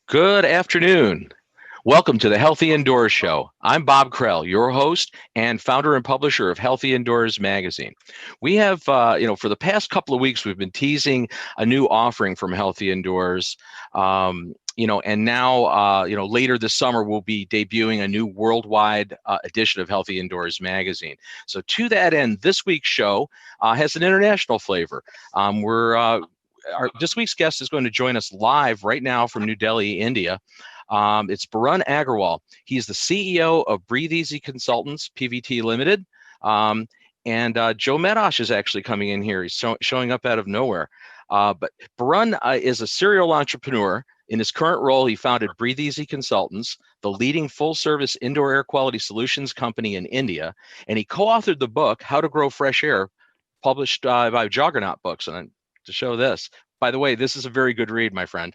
Good afternoon. Welcome to the Healthy Indoors Show. I'm Bob Krell, your host and founder and publisher of Healthy Indoors magazine. We have, for the past couple of weeks, we've been teasing a new offering from Healthy Indoors. And now, later this summer, we'll be debuting a new worldwide edition of Healthy Indoors magazine. So to that end, this week's show has an international flavor. This week's guest is going to join us live right now from New Delhi, India. It's Barun Aggarwal. He's the CEO of Breatheeasy Consultants PVT Limited. And Joe Medosh is actually coming in here. He's showing up out of nowhere. But Barun is a serial entrepreneur. In his current role, he founded Breatheeasy Consultants, the leading full-service indoor air quality solutions company in India. And he co-authored the book, How to Grow Fresh Air, published by Juggernaut Books. And to show this, by the way, this is a very good read, my friend.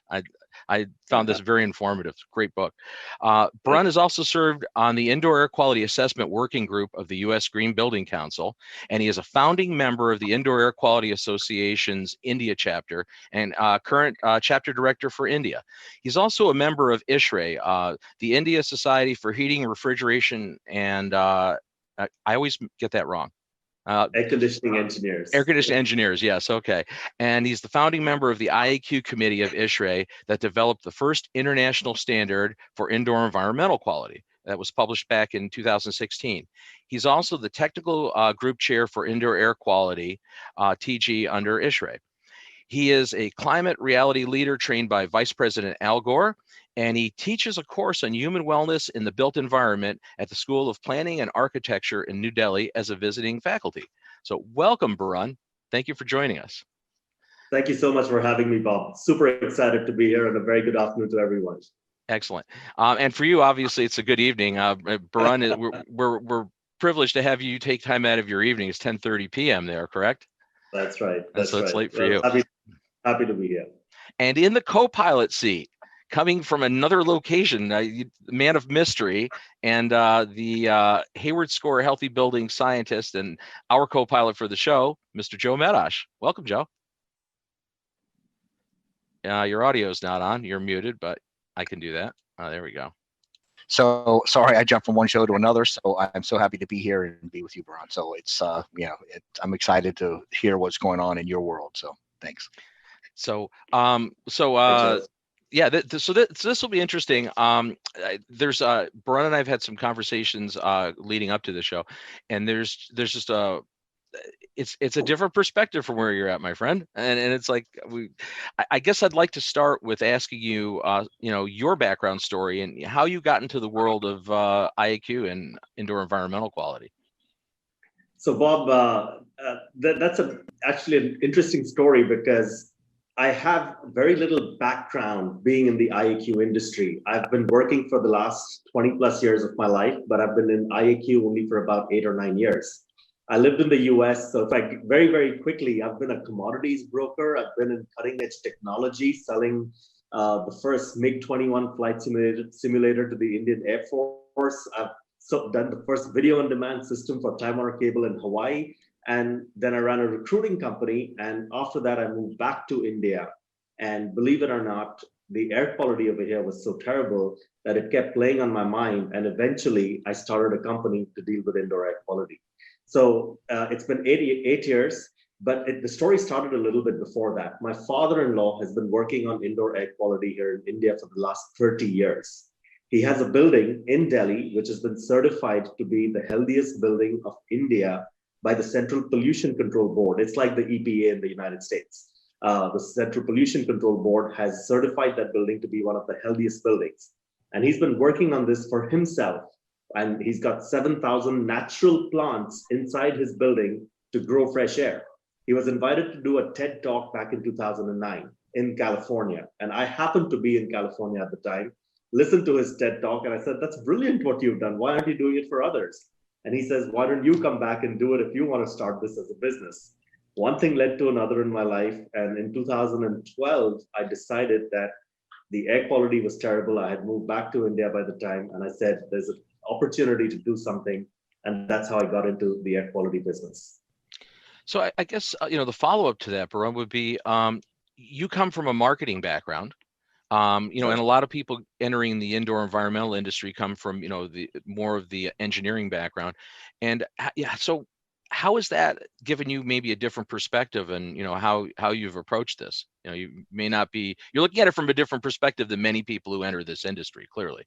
I found this very informative. Great book. Barun has also served on the Indoor Air Quality Assessment Working Group of the U.S. Green Building Council, and he is a founding member of the Indoor Air Quality Association's India chapter and current chapter director for India. He's also a member of ISHRAE, the India Society for Heating, Refrigeration, and I always get that wrong. Air conditioning engineers. Air conditioning engineers, yes, okay. And he's the founding member of the IEQ Committee of ISHRAE that developed the first international standard for indoor environmental quality that was published back in 2016. He's also the technical group chair for indoor air quality, TG, under ISHRAE. He is a climate reality leader trained by Vice President Al Gore, and he teaches a course on human wellness in the built environment at the School of Planning and Architecture in New Delhi as a visiting faculty. So welcome, Barun. Thank you for joining us. Thank you so much for having me, Bob. Super excited to be here, and a very good afternoon to everyone. Excellent. And for you, obviously, it's a good evening. Barun, we're privileged to have you take time out of your evening. It's 10:30 p.m. there, correct? That's right. So it's late for you. Happy to be here. And in the co-pilot seat, coming from another location, man of mystery, and the Hayward Score Healthy Building scientist and our co-pilot for the show, Mr. Joe Medosh. Welcome, Joe. Your audio is not on. You're muted, but I can do that. There we go. So sorry, I jumped from one show to another. So I'm so happy to be here and be with you, Barun. So it's I'm excited to hear what's going on in your world. So thanks. So this will be interesting. There's Barun and I've had some conversations leading up to the show, and there's just it's a different perspective from where you're at, my friend. And it's like I guess I'd like to start with asking you, your background story and how you got into the world of IEQ and indoor environmental quality. So Bob, that's actually an interesting story because I have very little background being in the IEQ industry. I've been working for the last 20 plus years of my life, but I've been in IEQ only for about 8 or 9 years. I lived in the US, so very, very quickly, I've been a commodities broker. I've been in cutting edge technology, selling the first MiG-21 flight simulator to the Indian Air Force. I've done the first video on demand system for Time Warner Cable in Hawaii. And then I ran a recruiting company. And after that, I moved back to India. And believe it or not, the air quality over here was so terrible that it kept playing on my mind. And eventually, I started a company to deal with indoor air quality. So it's been 8 years, but the story started a little bit before that. My father-in-law has been working on indoor air quality here in India for the last 30 years. He has a building in Delhi, which has been certified to be the healthiest building of India by the Central Pollution Control Board. It's like the EPA in the United States. The Central Pollution Control Board has certified that building to be one of the healthiest buildings. And he's been working on this for himself. And he's got 7,000 natural plants inside his building to grow fresh air. He was invited to do a TED Talk back in 2009 in California. And I happened to be in California at the time, listened to his TED Talk, and I said, that's brilliant what you've done. Why aren't you doing it for others? And he says, why don't you come back and do it if you want to start this as a business? One thing led to another in my life. And in 2012, I decided that the air quality was terrible. I had moved back to India by the time. And I said, there's an opportunity to do something. And that's how I got into the air quality business. So I guess, the follow-up to that, Barun, would be you come from a marketing background. And a lot of people entering the indoor environmental industry come from, the more of the engineering background. And yeah, so how has that given you maybe a different perspective and, how you've approached this? You may not be, you're looking at it from a different perspective than many people who enter this industry, clearly.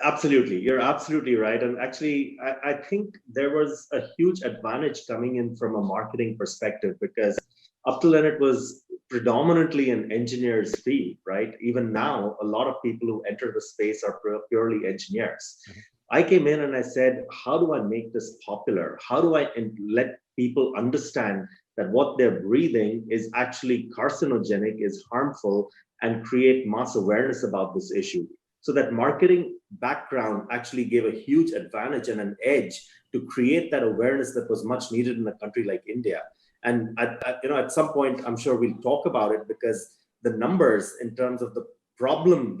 Absolutely. You're absolutely right. And actually, I think there was a huge advantage coming in from a marketing perspective, because up till then it was predominantly an engineer's field, right? Even now, a lot of people who enter the space are purely engineers. Mm-hmm. I came in and I said, how do I make this popular? How do I let people understand that what they're breathing is actually carcinogenic, is harmful, and create mass awareness about this issue? So that marketing background actually gave a huge advantage and an edge to create that awareness that was much needed in a country like India. And at some point, I'm sure we'll talk about it, because the numbers in terms of the problem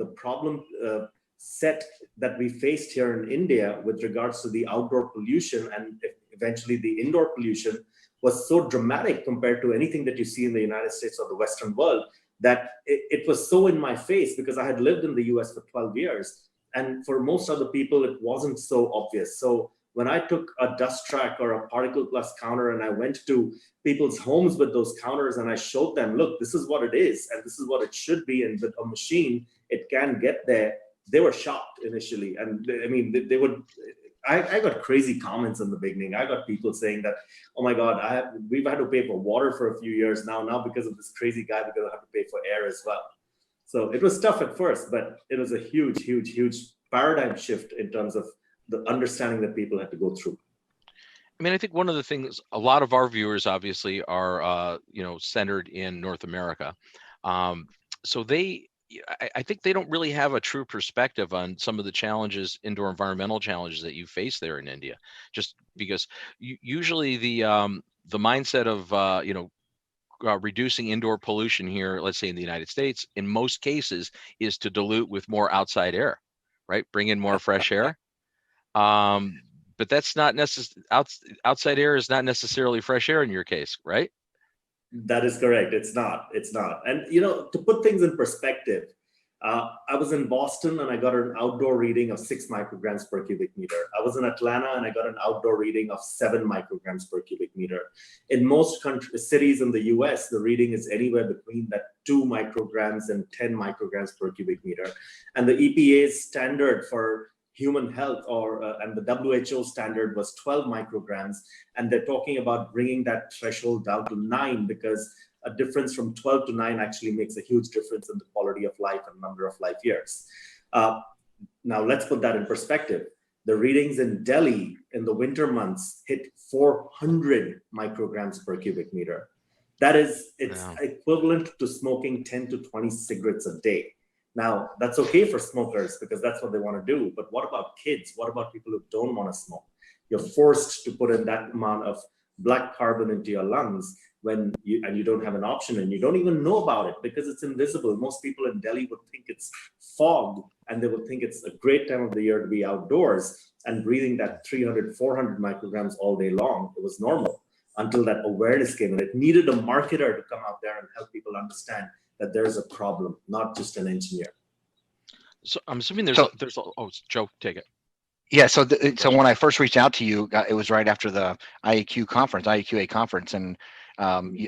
set that we faced here in India with regards to the outdoor pollution and eventually the indoor pollution was so dramatic compared to anything that you see in the United States or the Western world, that it was so in my face, because I had lived in the US for 12 years. And for most other people, it wasn't so obvious. So when I took a dust track or a particle plus counter and I went to people's homes with those counters and I showed them, look, this is what it is, and this is what it should be, and with a machine, it can get there, they were shocked initially. And I mean, they would, I got crazy comments in the beginning. I got people saying that, oh my God, we've had to pay for water for a few years now because of this crazy guy, we're going to have to pay for air as well. So it was tough at first, but it was a huge, huge, huge paradigm shift in terms of the understanding that people had to go through. I mean, I think one of the things, a lot of our viewers obviously are, centered in North America. So I think they don't really have a true perspective on some of the challenges, indoor environmental challenges that you face there in India, just because usually the mindset of, reducing indoor pollution here, let's say in the United States, in most cases is to dilute with more outside air, right? Bring in more fresh air. But that's not necessarily, outside air is not necessarily fresh air in your case, right? That is correct. It's not. And, to put things in perspective, I was in Boston and I got an outdoor reading of 6 micrograms per cubic meter. I was in Atlanta and I got an outdoor reading of 7 micrograms per cubic meter. In most cities in the US, the reading is anywhere between that 2 micrograms and 10 micrograms per cubic meter. And the EPA's standard for human health and the WHO standard was 12 micrograms. And they're talking about bringing that threshold down to 9, because a difference from 12 to 9 actually makes a huge difference in the quality of life and number of life years. Now let's put that in perspective. The readings in Delhi in the winter months hit 400 micrograms per cubic meter. It's equivalent to smoking 10 to 20 cigarettes a day. Now, that's okay for smokers because that's what they want to do. But what about kids? What about people who don't want to smoke? You're forced to put in that amount of black carbon into your lungs and you don't have an option, and you don't even know about it because it's invisible. Most people in Delhi would think it's fog, and they would think it's a great time of the year to be outdoors and breathing that 300, 400 micrograms all day long. It was normal until that awareness came in. It needed a marketer to come out there and help people understand that there's a problem, not just an engineer. So I'm assuming there's Joe, take it. Yeah. So when I first reached out to you, it was right after the IEQA conference. And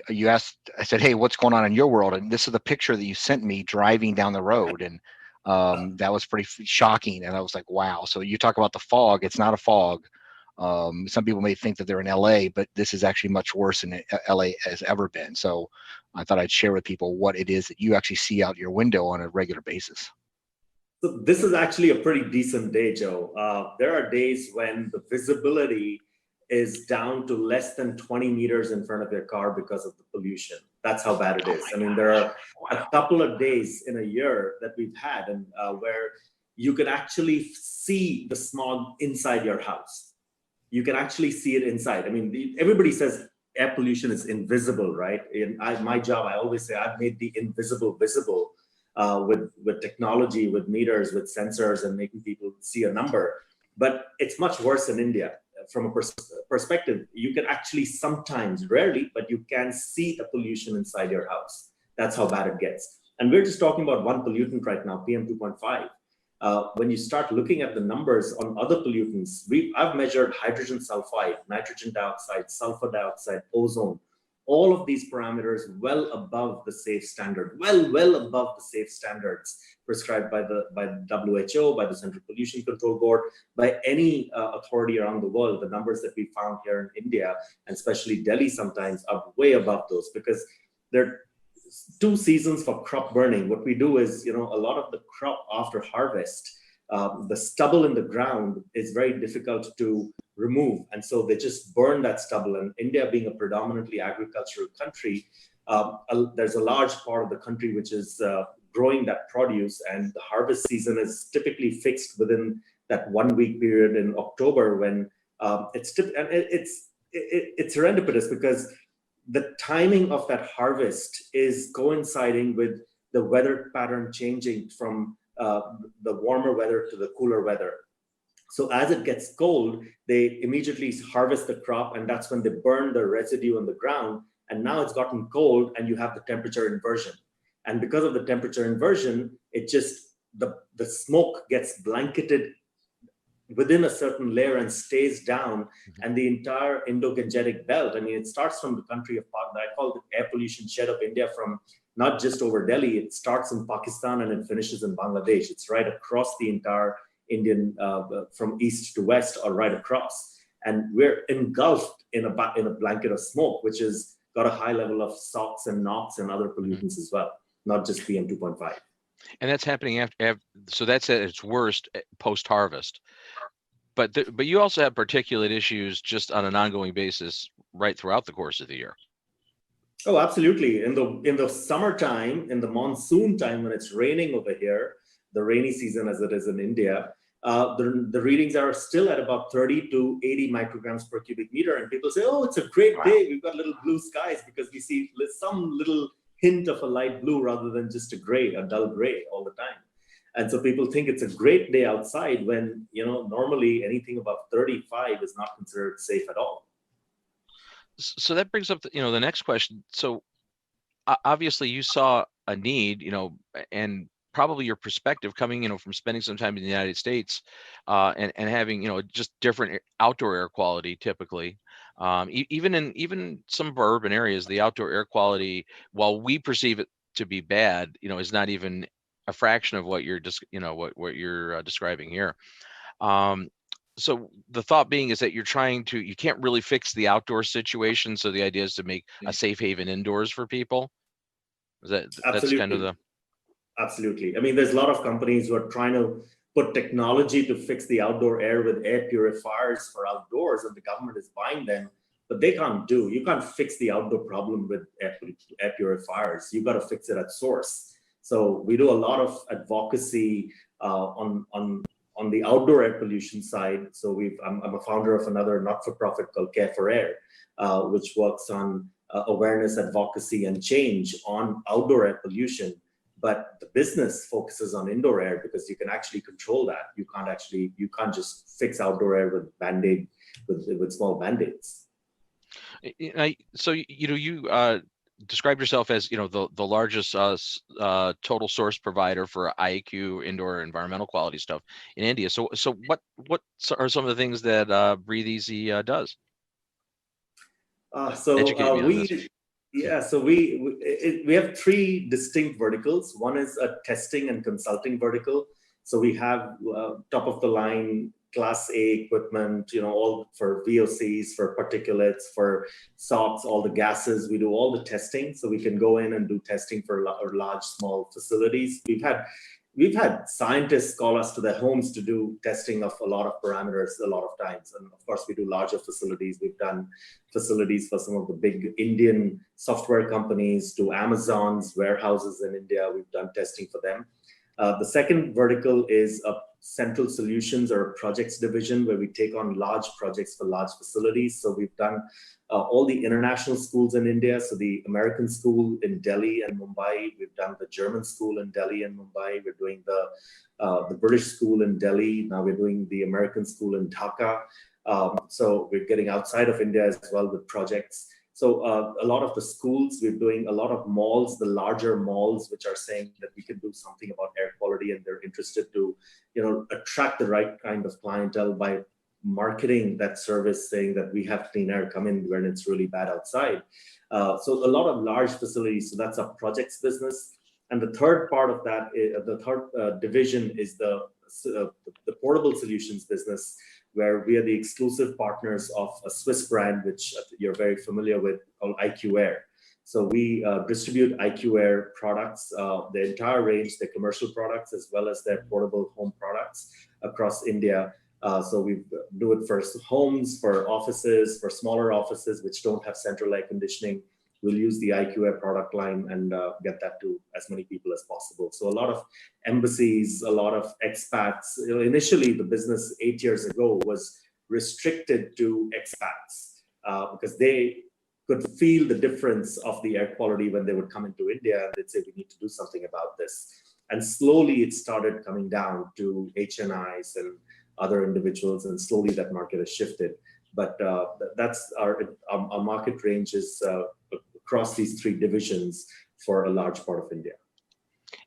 you asked, I said, hey, what's going on in your world? And this is the picture that you sent me driving down the road. And that was pretty shocking. And I was like, wow. So you talk about the fog, it's not a fog. Some people may think that they're in LA, but this is actually much worse than LA has ever been. So I thought I'd share with people what it is that you actually see out your window on a regular basis. So this is actually a pretty decent day, Joe. There are days when the visibility is down to less than 20 meters in front of your car because of the pollution. That's how bad it is. I mean, there are a couple of days in a year that we've had and where you can actually see the smog inside your house. You can actually see it inside. I mean, everybody says air pollution is invisible, right? In my job, I always say I've made the invisible visible with technology, with meters, with sensors, and making people see a number. But it's much worse in India. From a perspective, you can actually sometimes, rarely, but you can see the pollution inside your house. That's how bad it gets. And we're just talking about one pollutant right now, PM 2.5. When you start looking at the numbers on other pollutants, I've measured hydrogen sulfide, nitrogen dioxide, sulfur dioxide, ozone, all of these parameters well above the safe standard, well above the safe standards prescribed by the WHO, by the Central Pollution Control Board, by any authority around the world. The numbers that we found here in India, and especially Delhi sometimes, are way above those, because there are 2 seasons for crop burning. What we do is, a lot of the crop after harvest, the stubble in the ground is very difficult to remove. And so they just burn that stubble. And India being a predominantly agricultural country, there's a large part of the country which is growing that produce, and the harvest season is typically fixed within that 1-week period in October, when it's serendipitous, because the timing of that harvest is coinciding with the weather pattern changing from the warmer weather to the cooler weather. So as it gets cold, they immediately harvest the crop, and that's when they burn the residue on the ground. And now it's gotten cold, and you have the temperature inversion. And because of the temperature inversion, it just, the smoke gets blanketed within a certain layer and stays down, and the entire Indo-Gangetic belt. I mean, it starts from the country of, I call it the air pollution shed of India, from not just over Delhi. It starts in Pakistan and it finishes in Bangladesh. It's right across the entire Indian, from east to west, or right across. And we're engulfed in a blanket of smoke, which has got a high level of SOx and NOx and other pollutants as well, not just PM 2.5. And that's happening after, so that's at its worst post-harvest. But you also have particulate issues just on an ongoing basis right throughout the course of the year. Oh, absolutely. In the summertime, in the monsoon time, when it's raining over here, the rainy season as it is in India, the readings are still at about 30 to 80 micrograms per cubic meter. And people say, oh, it's a great day. We've got little blue skies, because we see some little hint of a light blue rather than just a dull gray all the time. And so people think it's a great day outside, when, normally anything above 35 is not considered safe at all. So that brings up the next question. So obviously you saw a need, and probably your perspective coming, from spending some time in the United States, and having, just different outdoor air quality typically. Even in some of our urban areas, the outdoor air quality, while we perceive it to be bad, is not even a fraction of what you're just, what you're describing here. So the thought being is that you can't really fix the outdoor situation. So the idea is to make a safe haven indoors for people. That's kind of the. Absolutely. I mean, there's a lot of companies who are trying to put technology to fix the outdoor air with air purifiers for outdoors, and the government is buying them, but you can't fix the outdoor problem with air purifiers. You got to fix it at source. So we do a lot of advocacy on the outdoor air pollution side. So I'm a founder of another not-for-profit called Care for Air, which works on awareness, advocacy, and change on outdoor air pollution. But the business focuses on indoor air, because you can actually control that. You can't just fix outdoor air with Band-Aid, with small Band-Aids. So you describe yourself as the largest total source provider for IEQ indoor environmental quality stuff in India. So what are some of the things that Breatheeasy does? So we have 3 distinct verticals. One is a testing and consulting vertical. So we have top of the line Class A equipment, all for VOCs, for particulates, for SOx, all the gases. We do all the testing, so we can go in and do testing for large, small facilities. We've had scientists call us to their homes to do testing of a lot of parameters a lot of times. And of course, we do larger facilities. We've done facilities for some of the big Indian software companies, to Amazon's warehouses in India. We've done testing for them. The second vertical is a central solutions or projects division, where we take on large projects for large facilities. So we've done all the international schools in India. So the American school in Delhi and Mumbai. We've done the German school in Delhi and Mumbai. We're doing the British school in Delhi. Now we're doing the American school in Dhaka. So we're getting outside of India as well with projects. So a lot of the schools, we're doing a lot of malls, the larger malls, which are saying that we can do something about air quality, and they're interested to, attract the right kind of clientele by marketing that service, saying that we have clean air, come in when it's really bad outside. So a lot of large facilities. So that's a projects business. And the third part of that, the third division is the portable solutions business, where we are the exclusive partners of a Swiss brand, which you're very familiar with, called IEQ Air. So we distribute IEQ Air products, the entire range, their commercial products, as well as their portable home products across India. So we do it for homes, for offices, for smaller offices which don't have central air conditioning. We'll use the IEQ Air product line and get that to as many people as possible. So a lot of embassies, a lot of expats. Initially, the business 8 years ago was restricted to expats because they could feel the difference of the air quality when they would come into India, and they'd say, we need to do something about this. And slowly it started coming down to HNIs and other individuals, and slowly that market has shifted. But that's our market range is across these three divisions for a large part of India.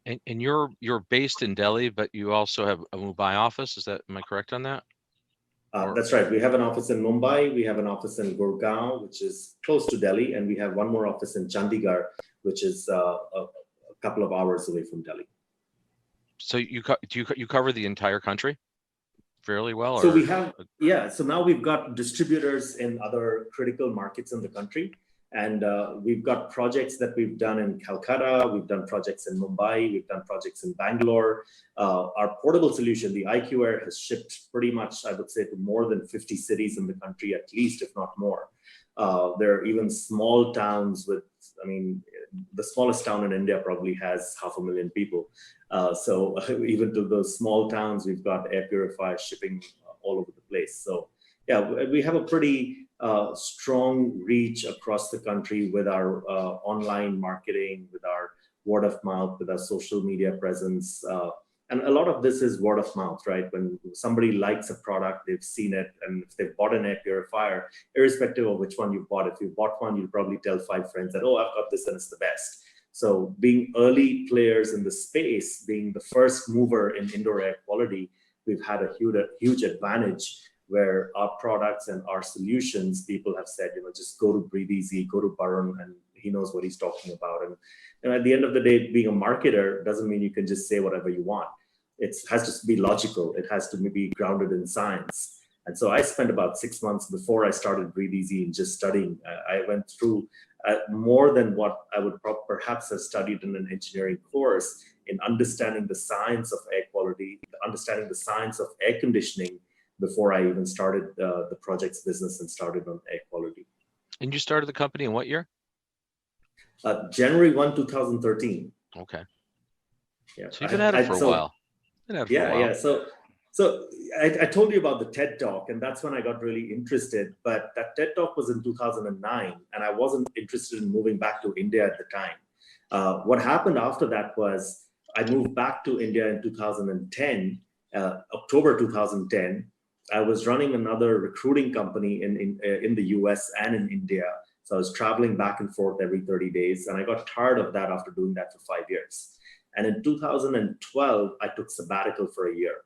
And you're based in Delhi, but you also have a Mumbai office. Am I correct on that? That's right. We have an office in Mumbai. We have an office in Gurgaon, which is close to Delhi, and we have one more office in Chandigarh, which is a couple of hours away from Delhi. So you cover the entire country fairly well? So we have, so now we've got distributors in other critical markets in the country. And we've got projects that we've done in Calcutta, we've done projects in Mumbai, we've done projects in Bangalore. Our portable solution, the IEQ Air, has shipped pretty much, I would say, to more than 50 cities in the country, at least, if not more. There are even small towns with, the smallest town in India probably has 500,000 people. So even to those small towns, we've got air purifiers shipping all over the place. So yeah, we have a pretty strong reach across the country with our online marketing, with our word of mouth, with our social media presence. And a lot of this is word of mouth, right? When somebody likes a product, they've seen it, and if they've bought an air purifier, irrespective of which one you bought, if you bought one, you'll probably tell 5 friends that, oh, I've got this and it's the best. So being early players in the space, being the first mover in indoor air quality, we've had a huge advantage, where our products and our solutions, people have said, just go to Breatheeasy, go to Barun, and he knows what he's talking about. And at the end of the day, being a marketer doesn't mean you can just say whatever you want. It has to be logical. It has to be grounded in science. And so I spent about 6 months before I started Breatheeasy in just studying. I went through more than what I would perhaps have studied in an engineering course, in understanding the science of air quality, understanding the science of air conditioning, before I even started the projects business and started on air quality. And you started the company in what year? January 1, 2013. Okay. Yeah. So you've been at it for a while. Yeah. So I told you about the TED Talk, and that's when I got really interested. But that TED Talk was in 2009, and I wasn't interested in moving back to India at the time. What happened after that was I moved back to India in 2010, October 2010. I was running another recruiting company in the US and in India. So I was traveling back and forth every 30 days. And I got tired of that after doing that for 5 years. And in 2012, I took sabbatical for a year.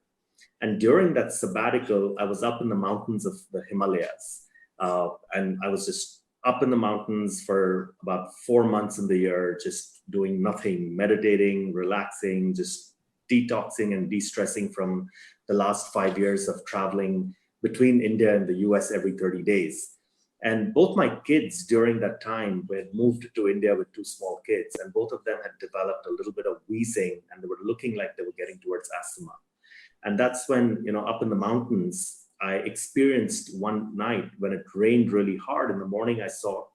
And during that sabbatical, I was up in the mountains of the Himalayas. And I was just up in the mountains for about 4 months in the year, just doing nothing, meditating, relaxing, just detoxing and de-stressing from the last 5 years of traveling between India and the US every 30 days. And both my kids during that time had moved to India with 2 small kids, and both of them had developed a little bit of wheezing, and they were looking like they were getting towards asthma. And that's when, up in the mountains, I experienced one night when it rained really hard. In the morning, I saw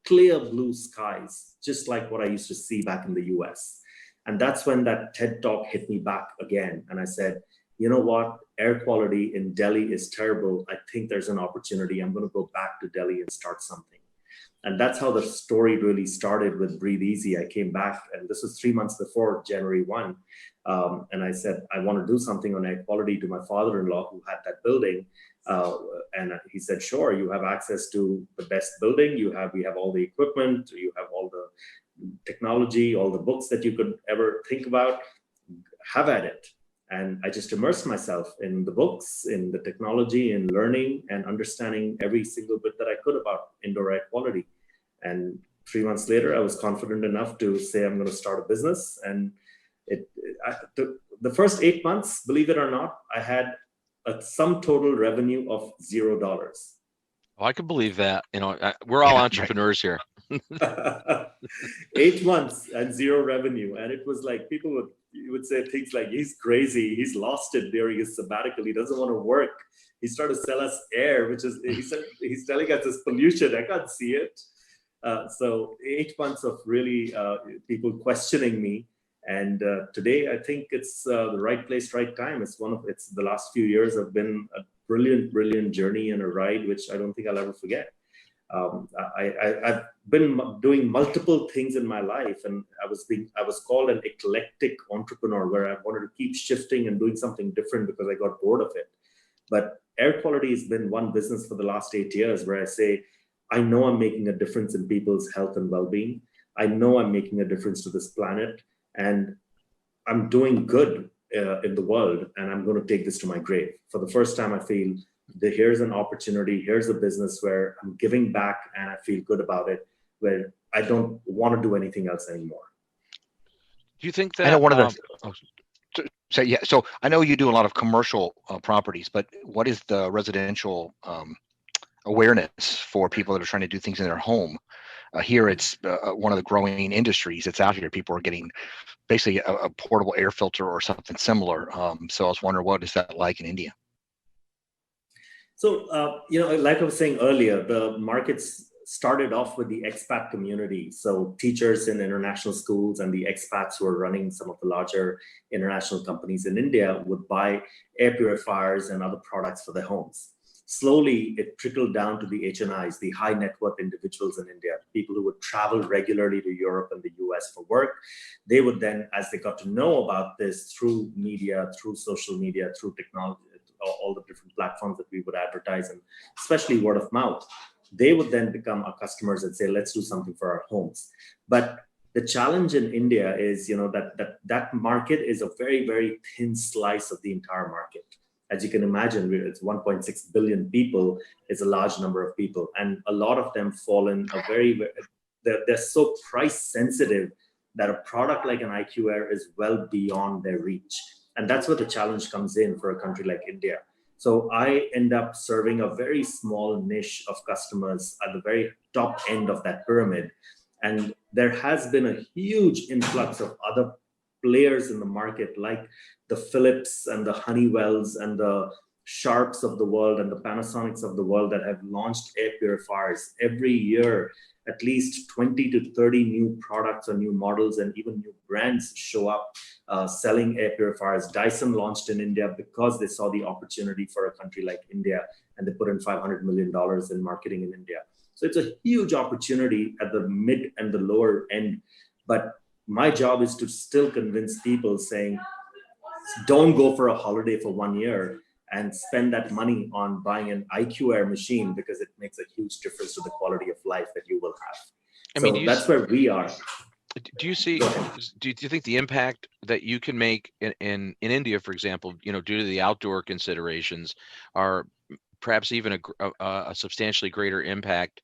clear blue skies, just like what I used to see back in the US. And that's when that TED Talk hit me back again. And I said, you know what? Air quality in Delhi is terrible. I think there's an opportunity. I'm going to go back to Delhi and start something. And that's how the story really started with Breatheeasy. I came back, and this was 3 months before January 1. And I said, I want to do something on air quality to my father-in-law who had that building. And he said, sure, you have access to the best building. We have all the equipment, you have all the technology, all the books that you could ever think about. Have at it. And I just immersed myself in the books, in the technology, in learning and understanding every single bit that I could about indoor air quality. And 3 months later, I was confident enough to say I'm going to start a business. And the first 8 months, believe it or not, I had a sum total revenue of $0. Oh, I could believe that. We're all entrepreneurs here. 8 months and zero revenue. And it was like you would say things like, he's crazy, he's lost it during his sabbatical, he doesn't want to work. He's trying to sell us air, which is, he's telling us it's pollution, I can't see it. So 8 months of really people questioning me. And today, I think it's the right place, right time. It's the last few years have been a brilliant journey and a ride, which I don't think I'll ever forget. I've been doing multiple things in my life, and I was called an eclectic entrepreneur, where I wanted to keep shifting and doing something different because I got bored of it. But air quality has been one business for the last 8 years where I say, I know I'm making a difference in people's health and well-being. I know I'm making a difference to this planet, and I'm doing good in the world, and I'm going to take this to my grave. For the first time, I feel that here's an opportunity, here's a business where I'm giving back and I feel good about it, where I don't want to do anything else anymore. Do you think that? I know one of the. So I know you do a lot of commercial properties, but what is the residential awareness for people that are trying to do things in their home? Here, it's one of the growing industries that's out here. People are getting basically a portable air filter or something similar. So I was wondering, what is that like in India? So, like I was saying earlier, the markets started off with the expat community. So teachers in international schools and the expats who are running some of the larger international companies in India would buy air purifiers and other products for their homes. Slowly, it trickled down to the HNIs, the high net worth individuals in India, people who would travel regularly to Europe and the US for work. They would then, as they got to know about this through media, through social media, through technology, all the different platforms that we would advertise, and especially word of mouth, they would then become our customers and say, let's do something for our homes. But the challenge in India is, that market is a very, very thin slice of the entire market. As you can imagine, it's 1.6 billion people. It's a large number of people. And a lot of them fall in they're so price sensitive that a product like an IQ Air is well beyond their reach. And that's where the challenge comes in for a country like India. So I end up serving a very small niche of customers at the very top end of that pyramid. And there has been a huge influx of other players in the market, like the Philips and the Honeywells and the Sharps of the world and the Panasonics of the world, that have launched air purifiers. Every year, at least 20 to 30 new products or new models and even new brands show up selling air purifiers. Dyson launched in India because they saw the opportunity for a country like India, and they put in $500 million in marketing in India. So it's a huge opportunity at the mid and the lower end. But my job is to still convince people, saying, don't go for a holiday for 1 year and spend that money on buying an IQ Air machine, because it makes a huge difference to the quality of life that you will have. That's where we are. Do you see? Do you think the impact that you can make in India, for example, due to the outdoor considerations, are perhaps even a substantially greater impact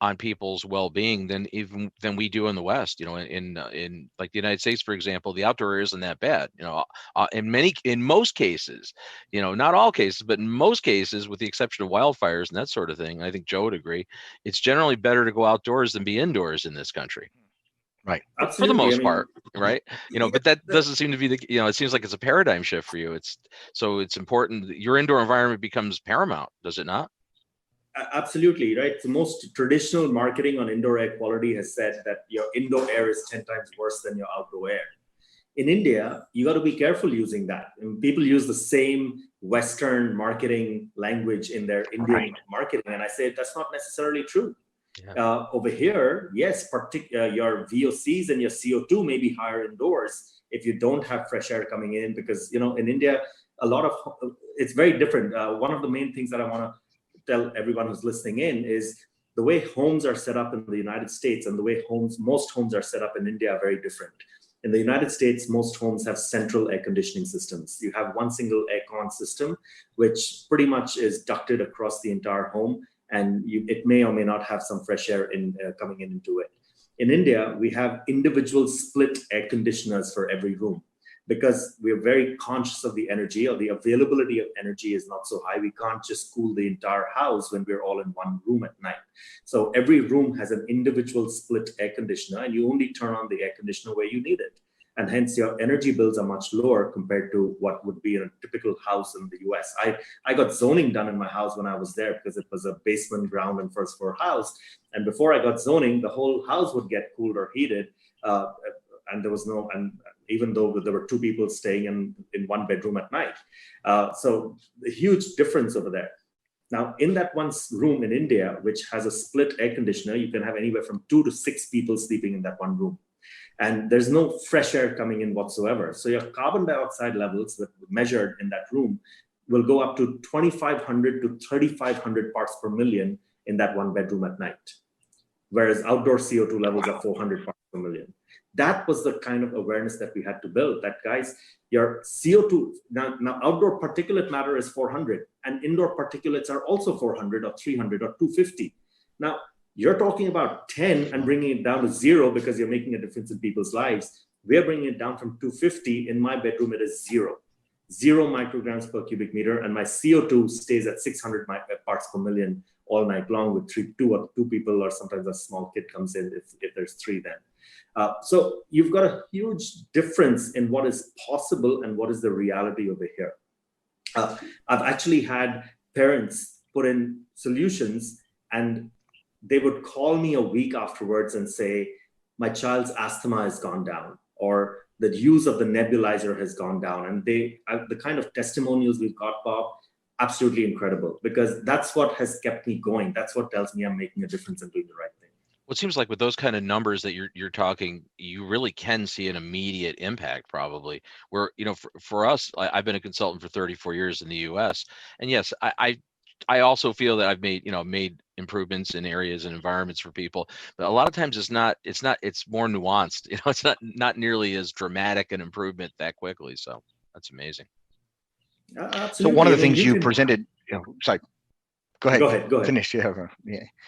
on people's well-being than we do in the West? In like the United States, for example, the outdoor air isn't that bad. In most cases, not all cases, but in most cases, with the exception of wildfires and that sort of thing, I think Joe would agree, it's generally better to go outdoors than be indoors in this country. Right. For the most part, right? But that doesn't seem to be it seems like it's a paradigm shift for you. It's important that your indoor environment becomes paramount, does it not? Absolutely, right. The most traditional marketing on indoor air quality has said that your indoor air is 10 times worse than your outdoor air. In India, you got to be careful using that. And people use the same Western marketing language in their Indian marketing. And I say that's not necessarily true. Yeah. Over here, yes, your VOCs and your CO2 may be higher indoors if you don't have fresh air coming in, because in India, it's very different. One of the main things that I want to tell everyone who's listening in is the way homes are set up in the United States and the way most homes are set up in India are very different. In the United States, most homes have central air conditioning systems. You have one single aircon system, which pretty much is ducted across the entire home, and it may or may not have some fresh air coming into it. In India, we have individual split air conditioners for every room, because we're very conscious of the energy, or the availability of energy is not so high. We can't just cool the entire house when we're all in one room at night. So every room has an individual split air conditioner, and you only turn on the air conditioner where you need it. And hence your energy bills are much lower compared to what would be in a typical house in the US. I got zoning done in my house when I was there, because it was a basement, ground, and first floor house. And before I got zoning, the whole house would get cooled or heated. And there was no, and even though there were two people staying in one bedroom at night. So a huge difference over there. Now, in that one room in India, which has a split air conditioner, you can have anywhere from 2 to 6 people sleeping in that one room. And there's no fresh air coming in whatsoever. So your carbon dioxide levels that were measured in that room will go up to 2,500 to 3,500 parts per million in that one bedroom at night. Whereas outdoor CO2 levels are 400 parts per million. That was the kind of awareness that we had to build, that guys, your CO2, now outdoor particulate matter is 400, and indoor particulates are also 400 or 300 or 250. Now, you're talking about 10 and bringing it down to 0 because you're making a difference in people's lives. We're bringing it down from 250. In my bedroom, it is 0 micrograms per cubic meter, and my CO2 stays at 600 parts per million all night long with two people, or sometimes a small kid comes in if there's 3 then. So you've got a huge difference in what is possible and what is the reality over here. I've actually had parents put in solutions, and they would call me a week afterwards and say, my child's asthma has gone down, or the use of the nebulizer has gone down. And the kind of testimonials we've got, Bob, absolutely incredible, because that's what has kept me going. That's what tells me I'm making a difference and doing the right thing. Well, it seems like with those kind of numbers that you're talking, you really can see an immediate impact, probably. Where, you know, for us, I've been a consultant for 34 years in the U.S., and yes, I also feel that I've made improvements in areas and environments for people, but a lot of times it's more nuanced. You know, it's not nearly as dramatic an improvement that quickly. So that's amazing. Absolutely. So one of the things you presented, sorry, go ahead. Finish. Yeah.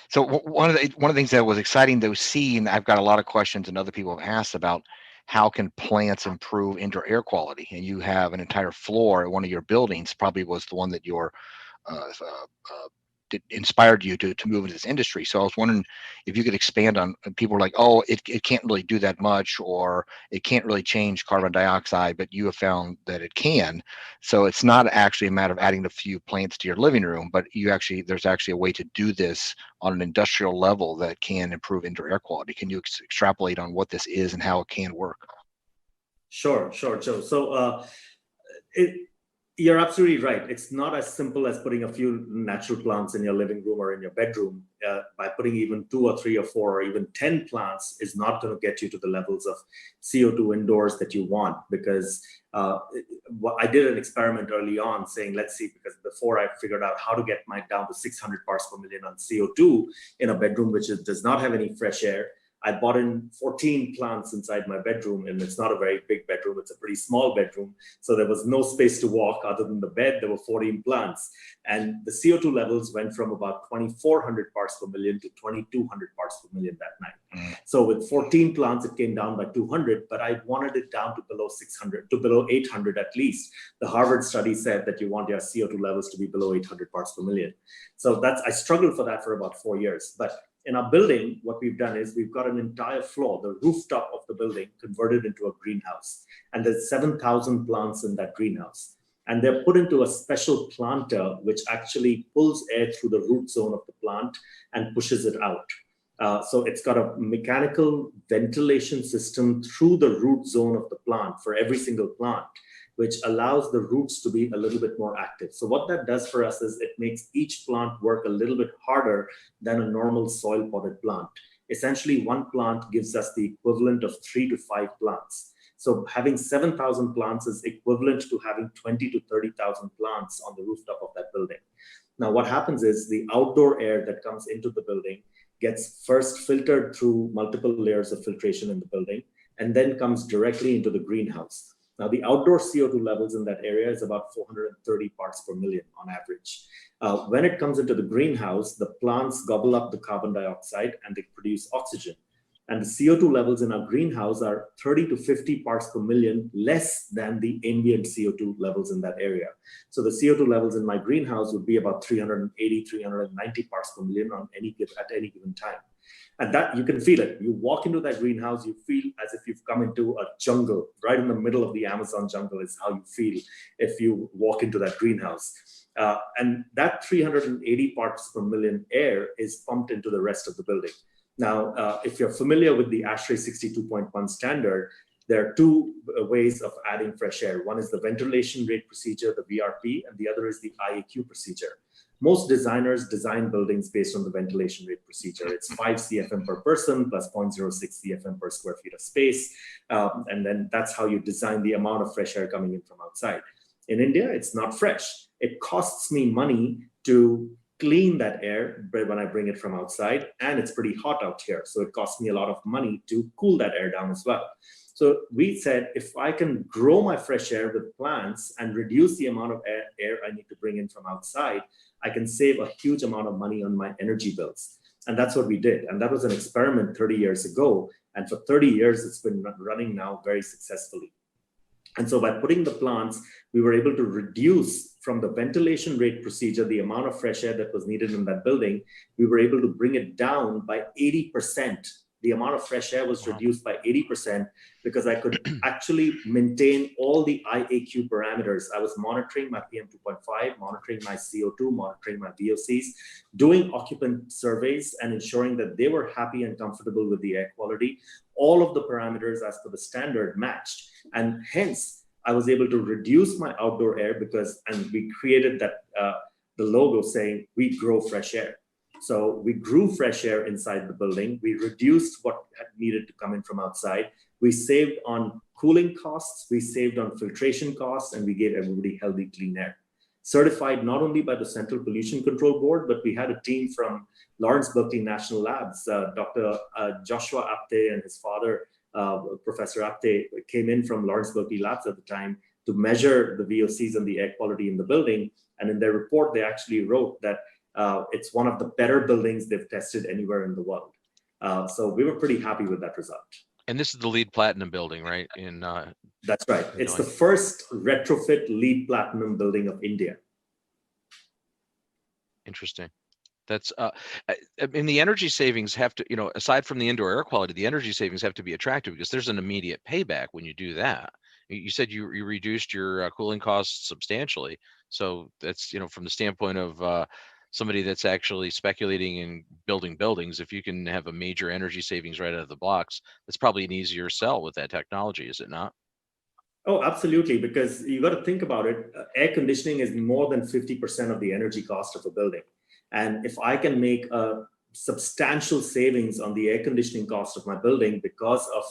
So one of the things that was exciting to see, and I've got a lot of questions and other people have asked about, how can plants improve indoor air quality? And you have an entire floor at one of your buildings, probably was the one that your inspired you to move into this industry. So I was wondering if you could expand on, people are like, oh, it can't really do that much, or it can't really change carbon dioxide, but you have found that it can. So it's not actually a matter of adding a few plants to your living room, but there's actually a way to do this on an industrial level that can improve indoor air quality. Can you extrapolate on what this is and how it can work? Sure, Joe. So you're absolutely right. It's not as simple as putting a few natural plants in your living room or in your bedroom. By putting even 2 or 3 or 4 or even 10 plants is not going to get you to the levels of CO2 indoors that you want. Because I did an experiment early on saying, let's see, because before I figured out how to get mine down to 600 parts per million on CO2 in a bedroom which does not have any fresh air, I bought in 14 plants inside my bedroom, and it's not a very big bedroom. It's a pretty small bedroom. So there was no space to walk other than the bed. There were 14 plants. And the CO2 levels went from about 2,400 parts per million to 2,200 parts per million that night. So with 14 plants, it came down by 200, but I wanted it down to below 600, to below 800 at least. The Harvard study said that you want your CO2 levels to be below 800 parts per million. So I struggled for that for about 4 years. But in our building, what we've done is we've got an entire floor, the rooftop of the building, converted into a greenhouse. And there's 7,000 plants in that greenhouse. And they're put into a special planter, which actually pulls air through the root zone of the plant and pushes it out. So it's got a mechanical ventilation system through the root zone of the plant for every single plant, which allows the roots to be a little bit more active. So what that does for us is it makes each plant work a little bit harder than a normal soil potted plant. Essentially, one plant gives us the equivalent of 3 to 5 plants. So having 7,000 plants is equivalent to having 20 to 30,000 plants on the rooftop of that building. Now, what happens is the outdoor air that comes into the building gets first filtered through multiple layers of filtration in the building, and then comes directly into the greenhouse. Now, the outdoor CO2 levels in that area is about 430 parts per million on average. When it comes into the greenhouse, the plants gobble up the carbon dioxide and they produce oxygen. And the CO2 levels in our greenhouse are 30 to 50 parts per million less than the ambient CO2 levels in that area. So the CO2 levels in my greenhouse would be about 380, 390 parts per million at any given time. And that, you can feel it. You walk into that greenhouse, you feel as if you've come into a jungle, right in the middle of the Amazon jungle is how you feel if you walk into that greenhouse. And that 380 parts per million air is pumped into the rest of the building. Now, if you're familiar with the ISHRAE 62.1 standard, there are two ways of adding fresh air. One is the ventilation rate procedure, the VRP, and the other is the IEQ procedure. Most designers design buildings based on the ventilation rate procedure. It's 5 CFM per person plus 0.06 CFM per square feet of space. And then that's how you design the amount of fresh air coming in from outside. In India, it's not fresh. It costs me money to clean that air when I bring it from outside, and it's pretty hot out here. So it costs me a lot of money to cool that air down as well. So we said, if I can grow my fresh air with plants and reduce the amount of air I need to bring in from outside, I can save a huge amount of money on my energy bills. And that's what we did. And that was an experiment 30 years ago. And for 30 years, it's been running now very successfully. And so by putting the plants, we were able to reduce from the ventilation rate procedure, the amount of fresh air that was needed in that building. We were able to bring it down by 80%. The amount of fresh air was reduced by 80% because I could actually maintain all the IAQ parameters. I was monitoring my PM2.5, monitoring my CO2, monitoring my VOCs, doing occupant surveys and ensuring that they were happy and comfortable with the air quality. All of the parameters as per the standard matched. And hence, I was able to reduce my outdoor air and we created that the logo saying, we grow fresh air. So we grew fresh air inside the building. We reduced what needed to come in from outside. We saved on cooling costs. We saved on filtration costs, and we gave everybody healthy, clean air. Certified not only by the Central Pollution Control Board, but we had a team from Lawrence Berkeley National Labs. Dr. Joshua Apte and his father, Professor Apte, came in from Lawrence Berkeley Labs at the time to measure the VOCs and the air quality in the building. And in their report, they actually wrote that it's one of the better buildings they've tested anywhere in the world. So we were pretty happy with that result. And this is the LEED Platinum building, right? That's right. It's the first retrofit LEED Platinum building of India. Interesting. That's I mean, the energy savings have to, aside from the indoor air quality, the energy savings have to be attractive because there's an immediate payback when you do that. You said you reduced your cooling costs substantially. So that's, from the standpoint of somebody that's actually speculating in building buildings, if you can have a major energy savings right out of the blocks, that's probably an easier sell with that technology, is it not? Oh, absolutely. Because you got to think about it. Air conditioning is more than 50% of the energy cost of a building. And if I can make a substantial savings on the air conditioning cost of my building because of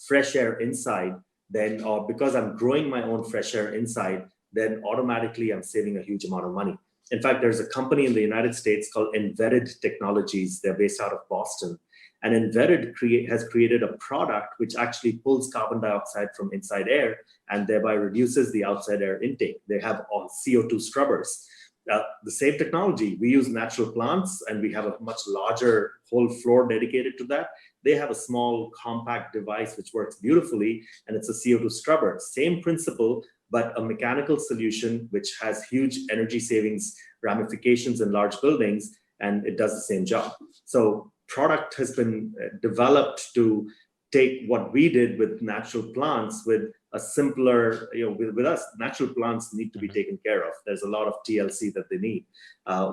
fresh air inside, then, or because I'm growing my own fresh air inside, then automatically I'm saving a huge amount of money. In fact, there's a company in the United States called Enverid Technologies. They're based out of Boston. And Enverid has created a product which actually pulls carbon dioxide from inside air and thereby reduces the outside air intake. They have all CO2 scrubbers. The same technology, we use natural plants and we have a much larger whole floor dedicated to that. They have a small compact device which works beautifully, and it's a CO2 scrubber. Same principle, but a mechanical solution which has huge energy savings ramifications in large buildings, and it does the same job. So product has been developed to take what we did with natural plants with a simpler, with us, natural plants need to be taken care of. There's a lot of TLC that they need.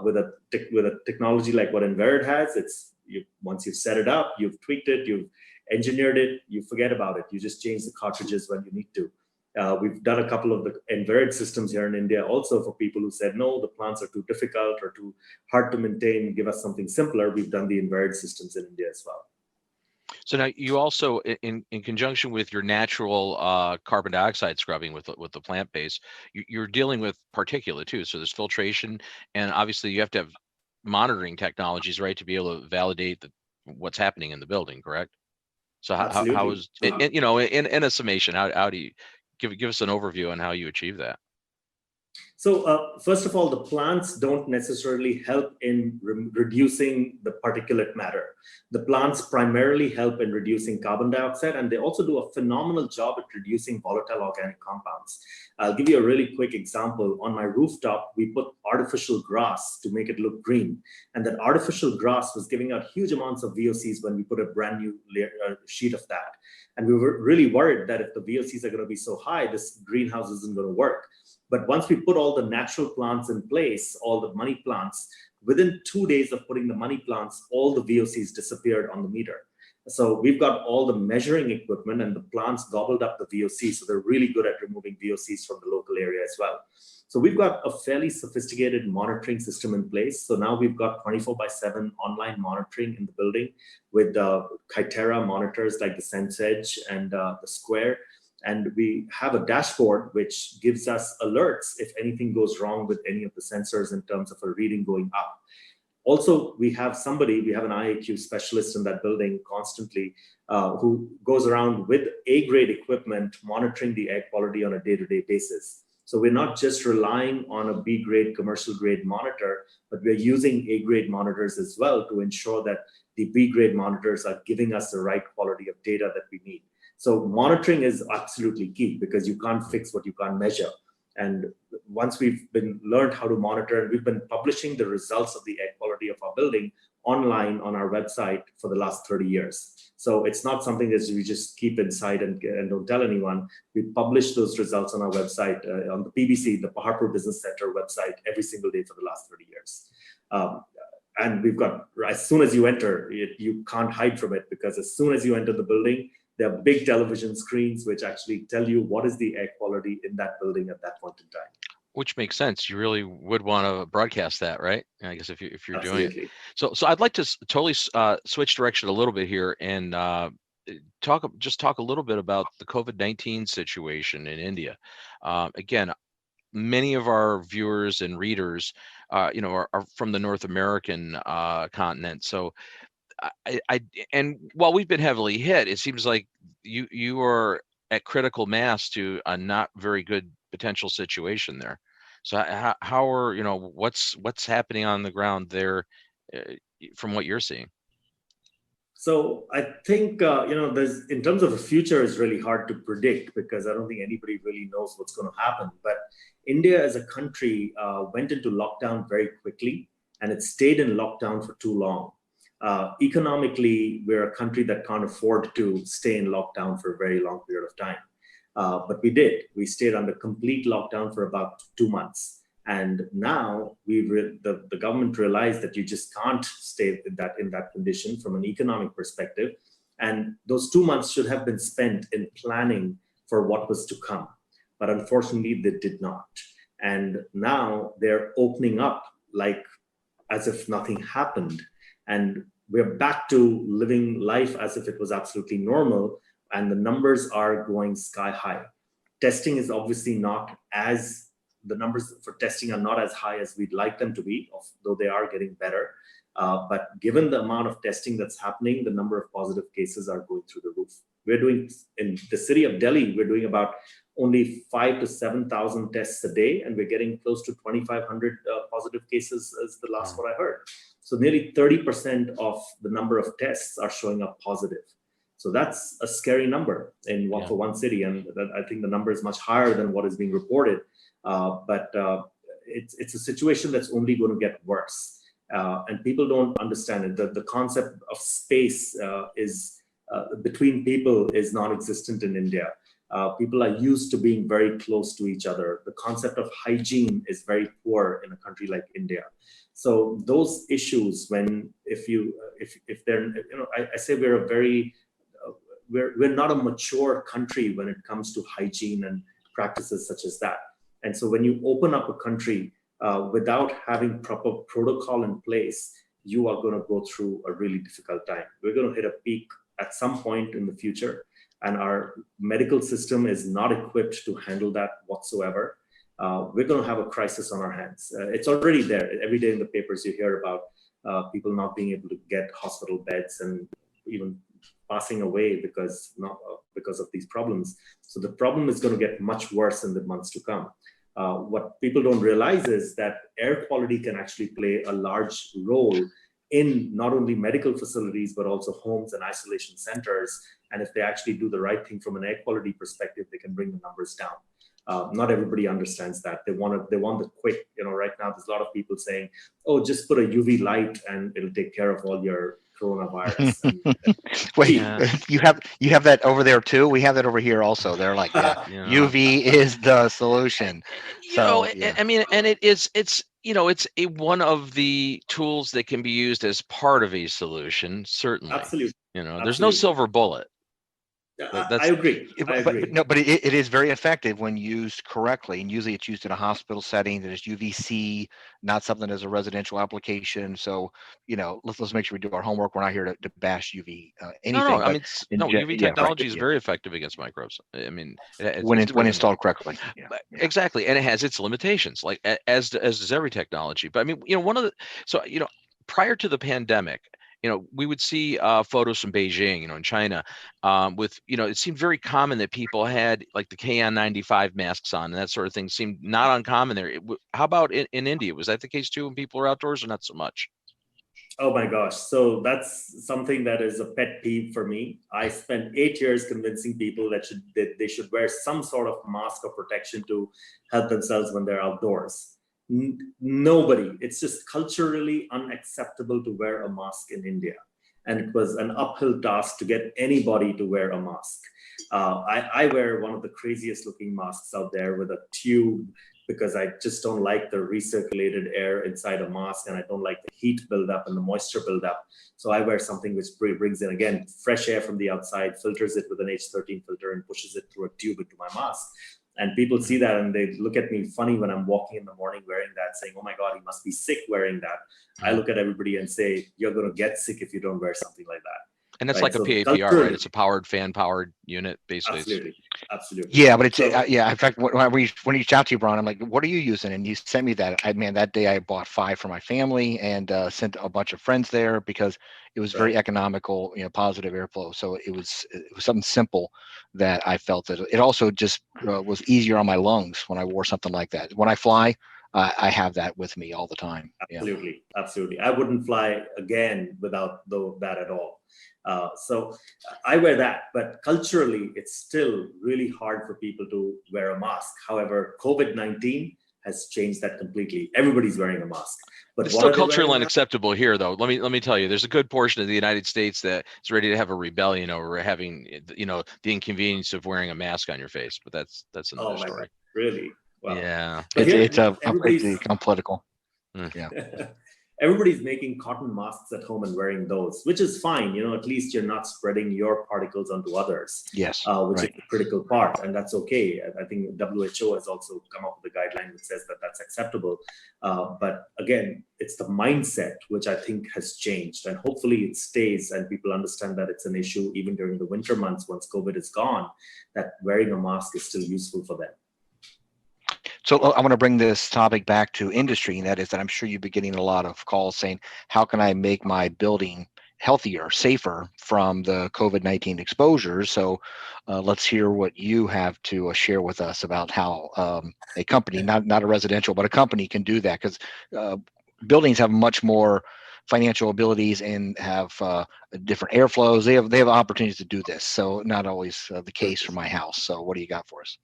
With a technology like what Enverid has, once you've set it up, you've tweaked it, you've engineered it, you forget about it. You just change the cartridges when you need to. We've done a couple of the Enverid systems here in India also for people who said, no, the plants are too difficult or too hard to maintain, give us something simpler. We've done the Enverid systems in India as well. So now you also, in conjunction with your natural carbon dioxide scrubbing with the plant base, you're dealing with particulate too. So there's filtration, and obviously you have to have monitoring technologies, right, to be able to validate what's happening in the building, correct? So how is it, you know, in a summation, how do you give us an overview on how you achieve that? So first of all, the plants don't necessarily help in reducing the particulate matter. The plants primarily help in reducing carbon dioxide, and they also do a phenomenal job at reducing volatile organic compounds. I'll give you a really quick example. On my rooftop, we put artificial grass to make it look green. And that artificial grass was giving out huge amounts of VOCs when we put a brand new sheet of that. And we were really worried that if the VOCs are going to be so high, this greenhouse isn't going to work. But once we put all the natural plants in place, all the money plants, within 2 days of putting the money plants, all the VOCs disappeared on the meter. So we've got all the measuring equipment, and the plants gobbled up the VOCs. So they're really good at removing VOCs from the local area as well. So we've got a fairly sophisticated monitoring system in place. So now we've got 24/7 online monitoring in the building with Kytera monitors like the SenseEdge and the Square. And we have a dashboard which gives us alerts if anything goes wrong with any of the sensors in terms of a reading going up. Also, we have an IEQ specialist in that building constantly who goes around with A-grade equipment monitoring the air quality on a day-to-day basis. So we're not just relying on a B-grade commercial grade monitor, but we're using A-grade monitors as well to ensure that the B-grade monitors are giving us the right quality of data that we need. So monitoring is absolutely key because you can't fix what you can't measure. And once we've learned how to monitor, and we've been publishing the results of the air quality of our building online on our website for the last 30 years. So it's not something that we just keep inside and don't tell anyone. We publish those results on our website, on the PBC, the Paharpur Business Center website, every single day for the last 30 years. And we've got, as soon as you enter, you can't hide from it, because as soon as you enter the building, there are big television screens which actually tell you what is the air quality in that building at that point in time. Which makes sense. You really would want to broadcast that, right? I guess if you're Absolutely. doing it. So I'd like to totally switch direction a little bit here and talk a little bit about the COVID-19 situation in India. Again, many of our viewers and readers, are from the North American continent. So and while we've been heavily hit, it seems like you are at critical mass to a not very good potential situation there. So how are, what's happening on the ground there from what you're seeing? So I think, there's, in terms of the future, is really hard to predict because I don't think anybody really knows what's going to happen. But India as a country went into lockdown very quickly, and it stayed in lockdown for too long. Economically, we're a country that can't afford to stay in lockdown for a very long period of time. But we did. We stayed under complete lockdown for about 2 months. And now the government realized that you just can't stay in that condition from an economic perspective. And those 2 months should have been spent in planning for what was to come. But unfortunately, they did not. And now they're opening up like as if nothing happened. And we're back to living life as if it was absolutely normal. And the numbers are going sky high. Testing is obviously the numbers for testing are not as high as we'd like them to be, though they are getting better. But given the amount of testing that's happening, the number of positive cases are going through the roof. We're doing, in the city of Delhi, we're doing about only 5,000 to 7,000 tests a day, and we're getting close to 2,500 positive cases as the last one I heard. So nearly 30% of the number of tests are showing up positive. So that's a scary number for one city, and I think the number is much higher than what is being reported. But it's a situation that's only going to get worse, and people don't understand it. The concept of space between people is non-existent in India. People are used to being very close to each other. The concept of hygiene is very poor in a country like India. So those issues, if they're, I say we're not a mature country when it comes to hygiene and practices such as that. And so when you open up a country without having proper protocol in place, you are going to go through a really difficult time. We're going to hit a peak at some point in the future, and our medical system is not equipped to handle that whatsoever, we're going to have a crisis on our hands. It's already there. Every day in the papers you hear about people not being able to get hospital beds and even passing away because of these problems. So the problem is going to get much worse in the months to come. What people don't realize is that air quality can actually play a large role in not only medical facilities, but also homes and isolation centers. And if they actually do the right thing from an air quality perspective, they can bring the numbers down. Not everybody understands that. They want the quick, right now there's a lot of people saying, oh, just put a UV light and it'll take care of all your coronavirus. Wait, you have that over there too? We have that over here also. They're like, UV is the solution. I mean, and it's one of the tools that can be used as part of a solution, certainly. Absolutely. There's no silver bullet. I agree. But it is very effective when used correctly, and usually it's used in a hospital setting that is UVC, not something as a residential application. So let's make sure we do our homework. We're not here to bash UV anything. No, I mean UV technology is very effective against microbes. I mean, when installed correctly. Exactly, and it has its limitations, like as does every technology. But I mean, prior to the pandemic, we would see photos from Beijing, in China, with, it seemed very common that people had like the KN95 masks on, and that sort of thing seemed not uncommon there. How about in India? Was that the case too when people were outdoors, or not so much? Oh my gosh. So that's something that is a pet peeve for me. I spent 8 years convincing people that they should wear some sort of mask or protection to help themselves when they're outdoors. Nobody. It's just culturally unacceptable to wear a mask in India. And it was an uphill task to get anybody to wear a mask. I wear one of the craziest looking masks out there with a tube, because I just don't like the recirculated air inside a mask, and I don't like the heat buildup and the moisture buildup. So I wear something which brings in, again, fresh air from the outside, filters it with an H13 filter, and pushes it through a tube into my mask. And people see that and they look at me funny when I'm walking in the morning wearing that, saying, oh my God, he must be sick wearing that. I look at everybody and say, you're going to get sick if you don't wear something like that. And it's right? Like a PAPR, right? It's a fan-powered unit, basically. Absolutely. Yeah, but it's, in fact, when I reached out to you, Barun, I'm like, what are you using? And you sent me that. That day I bought 5 for my family and sent a bunch of friends there because it was very economical, positive airflow. So it was something simple that I felt that it also just was easier on my lungs when I wore something like that. When I fly, I have that with me all the time. Absolutely. Absolutely. I wouldn't fly again without that at all. So I wear that, but culturally, it's still really hard for people to wear a mask. However, COVID-19 has changed that completely. Everybody's wearing a mask. But it's still culturally unacceptable here, though. Let me tell you, there's a good portion of the United States that is ready to have a rebellion over having, the inconvenience of wearing a mask on your face. But that's another story. God, really? Wow. Yeah, it's become political. Yeah. Everybody's making cotton masks at home and wearing those, which is fine. At least you're not spreading your particles onto others. Yes, which is the critical part, and that's okay. I think WHO has also come up with a guideline that says that that's acceptable. But again, it's the mindset which I think has changed, and hopefully it stays, and people understand that it's an issue even during the winter months once COVID is gone, that wearing a mask is still useful for them. So I want to bring this topic back to industry, and that is that I'm sure you've been getting a lot of calls saying, how can I make my building healthier, safer from the COVID-19 exposure? So let's hear what you have to share with us about how a company, not a residential, but a company can do that, because buildings have much more financial abilities and have different airflows. They have opportunities to do this. So not always the case for my house. So what do you got for us?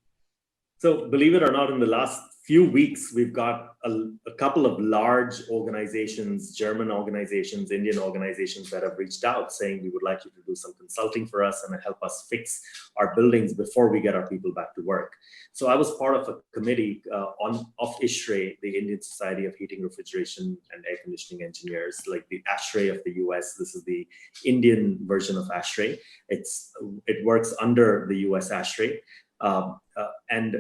So believe it or not, in the last few weeks, we've got a couple of large organizations, German organizations, Indian organizations that have reached out saying, we would like you to do some consulting for us and help us fix our buildings before we get our people back to work. So I was part of a committee of ISHRAE, the Indian Society of Heating, Refrigeration, and Air Conditioning Engineers, like the ASHRAE of the US. This is the Indian version of ASHRAE. It works under the US ASHRAE. And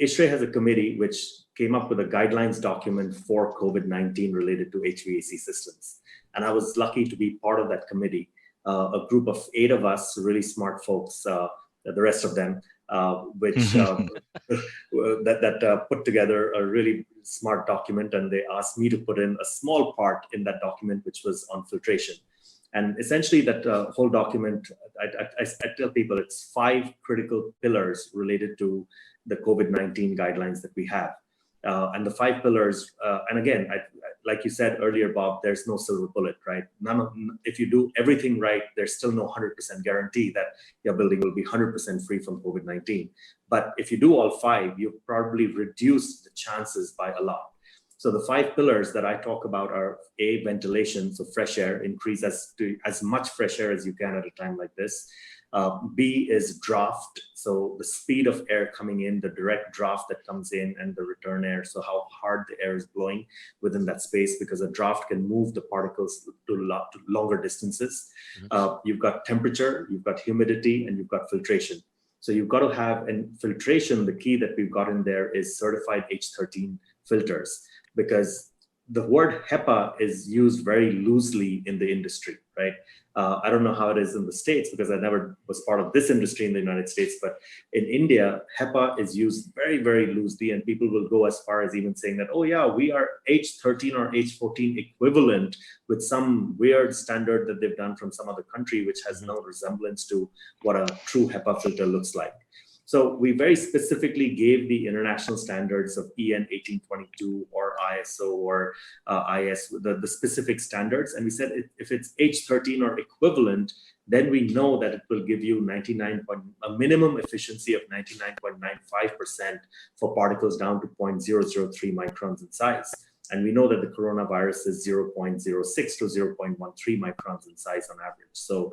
ISHRAE has a committee which came up with a guidelines document for COVID-19 related to HVAC systems. And I was lucky to be part of that committee. a group of 8 of us, really smart folks, the rest of them, which put together a really smart document, and they asked me to put in a small part in that document, which was on filtration. And essentially that whole document, I tell people it's 5 critical pillars related to the COVID-19 guidelines that we have. And the 5 pillars, and again, like you said earlier, Bob, there's no silver bullet, right? If you do everything right, there's still no 100% guarantee that your building will be 100% free from COVID-19. But if you do all 5, you probably reduce the chances by a lot. So the 5 pillars that I talk about are A, ventilation, so fresh air, increase as much fresh air as you can at a time like this. B is draft, so the speed of air coming in, the direct draft that comes in, and the return air, so how hard the air is blowing within that space, because a draft can move the particles to longer distances. You've got temperature, you've got humidity, and you've got filtration. So you've got to have, and filtration, the key that we've got in there is certified H13 filters, because the word HEPA is used very loosely in the industry, right? I don't know how it is in the States, because I never was part of this industry in the United States, but in India, HEPA is used very, very loosely, and people will go as far as even saying that, oh yeah, we are H13 or H14 equivalent with some weird standard that they've done from some other country, which has no resemblance to what a true HEPA filter looks like. So we very specifically gave the international standards of EN 1822 or ISO or IS, the specific standards. And we said if it's H13 or equivalent, then we know that it will give you a minimum efficiency of 99.95% for particles down to 0.003 microns in size. And we know that the coronavirus is 0.06 to 0.13 microns in size on average. So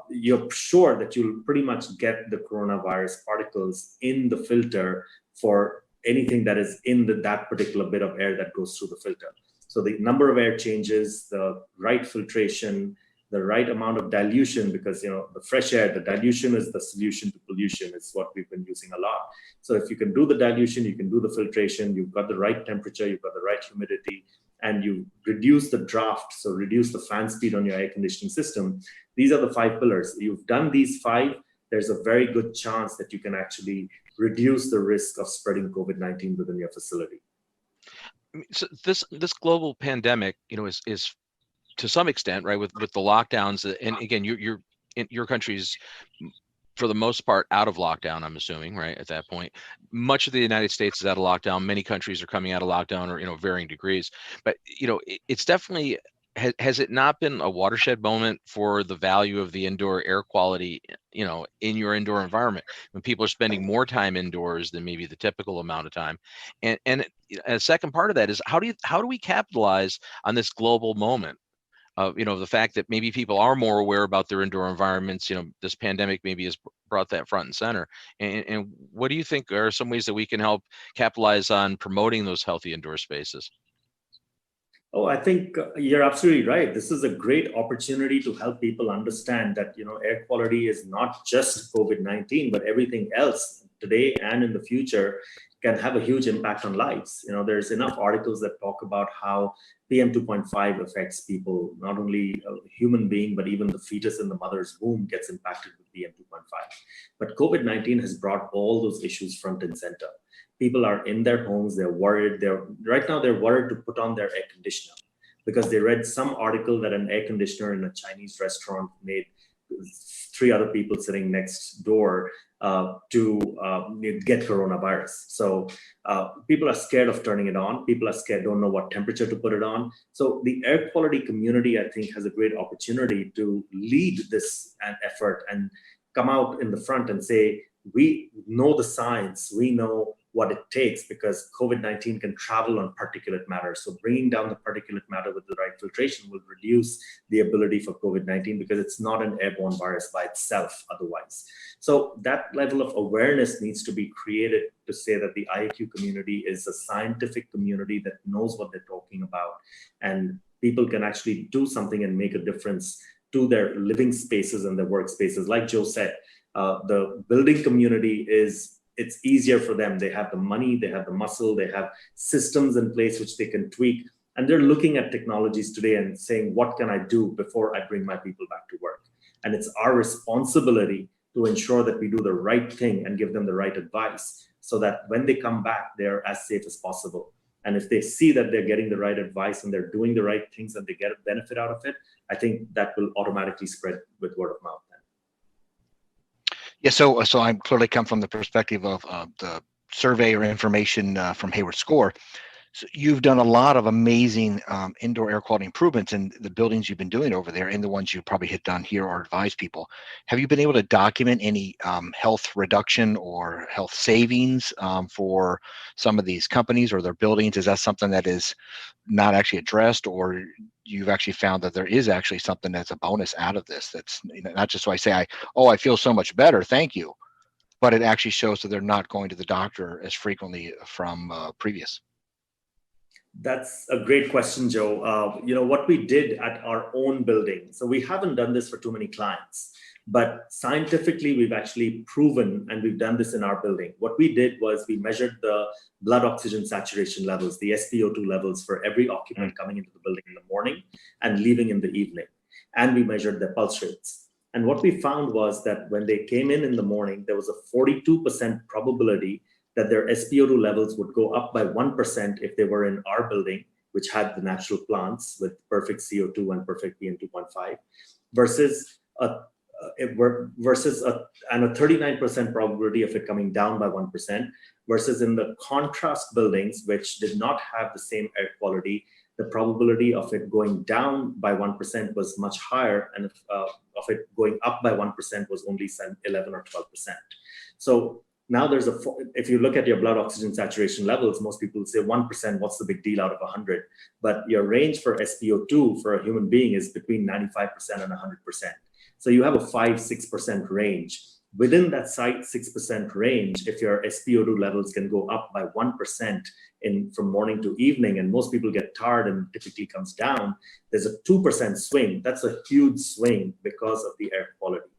you're sure that you'll pretty much get the coronavirus particles in the filter for anything that is in that particular bit of air that goes through the filter. So the number of air changes, the right filtration, the right amount of dilution, because the fresh air, the dilution is the solution to pollution, is what we've been using a lot. So if you can do the dilution, you can do the filtration, you've got the right temperature, you've got the right humidity, and you reduce the draft, so reduce the fan speed on your air conditioning system. These are the 5 pillars. You've done these 5, there's a very good chance that you can actually reduce the risk of spreading COVID-19 within your facility. So this global pandemic, is to some extent, right, with the lockdowns, and again, your country's for the most part out of lockdown, I'm assuming, right, at that point. Much of the United States is out of lockdown. Many countries are coming out of lockdown, or varying degrees. But it's definitely, has it not been a watershed moment for the value of the indoor air quality, in your indoor environment, when people are spending more time indoors than maybe the typical amount of time? And a second part of that is, how do we capitalize on this global moment? The fact that maybe people are more aware about their indoor environments. This pandemic maybe has brought that front and center. And what do you think are some ways that we can help capitalize on promoting those healthy indoor spaces? Oh, I think you're absolutely right. This is a great opportunity to help people understand that, air quality is not just COVID-19, but everything else today and in the future can have a huge impact on lives. There's enough articles that talk about how PM 2.5 affects people, not only a human being, but even the fetus in the mother's womb gets impacted with PM 2.5. But COVID-19 has brought all those issues front and center. People are in their homes, they're worried. Right now they're worried to put on their air conditioner, because they read some article that an air conditioner in a Chinese restaurant made 3 other people sitting next door to get coronavirus. So people are scared of turning it on. People are scared, don't know what temperature to put it on. So the air quality community, I think, has a great opportunity to lead this effort and come out in the front and say, we know the science, we know what it takes, because COVID-19 can travel on particulate matter. So bringing down the particulate matter with the right filtration will reduce the ability for COVID-19, because it's not an airborne virus by itself otherwise. So that level of awareness needs to be created to say that the IEQ community is a scientific community that knows what they're talking about, and people can actually do something and make a difference to their living spaces and their workspaces. Like Joe said, the building community it's easier for them. They have the money, they have the muscle, they have systems in place which they can tweak. And they're looking at technologies today and saying, what can I do before I bring my people back to work? And it's our responsibility to ensure that we do the right thing and give them the right advice so that when they come back, they're as safe as possible. And if they see that they're getting the right advice and they're doing the right things and they get a benefit out of it, I think that will automatically spread with word of mouth then. Yeah, so I clearly come from the perspective of the survey or information from Hayward Score. So you've done a lot of amazing indoor air quality improvements in the buildings you've been doing over there and the ones you probably hit done here or advise people. Have you been able to document any health reduction or health savings for some of these companies or their buildings? Is that something that is not actually addressed, or you've actually found that there is actually something that's a bonus out of this? That's, you know, not just so I say, I feel so much better, thank you, but it actually shows that they're not going to the doctor as frequently from previous. That's a great question, Joe. What we did at our own building, so we haven't done this for too many clients, but scientifically, we've actually proven, and we've done this in our building. What we did was we measured the blood oxygen saturation levels, the SpO2 levels for every occupant coming into the building in the morning and leaving in the evening. And we measured their pulse rates. And what we found was that when they came in the morning, there was a 42% probability that their SpO2 levels would go up by 1% if they were in our building, which had the natural plants with perfect CO2 and perfect PM2.5, versus a 39% probability of it coming down by 1%, versus in the contrast buildings, which did not have the same air quality, the probability of it going down by 1% was much higher, and of it going up by 1% was only 11 or 12%. So now if you look at your blood oxygen saturation levels, most people say 1%, what's the big deal out of 100? But your range for SpO2 for a human being is between 95% and 100%. So you have a 5-6% range. Within that 6% range, if your SpO2 levels can go up by 1% from morning to evening, and most people get tired and typically comes down, there's a 2% swing. That's a huge swing because of the air quality.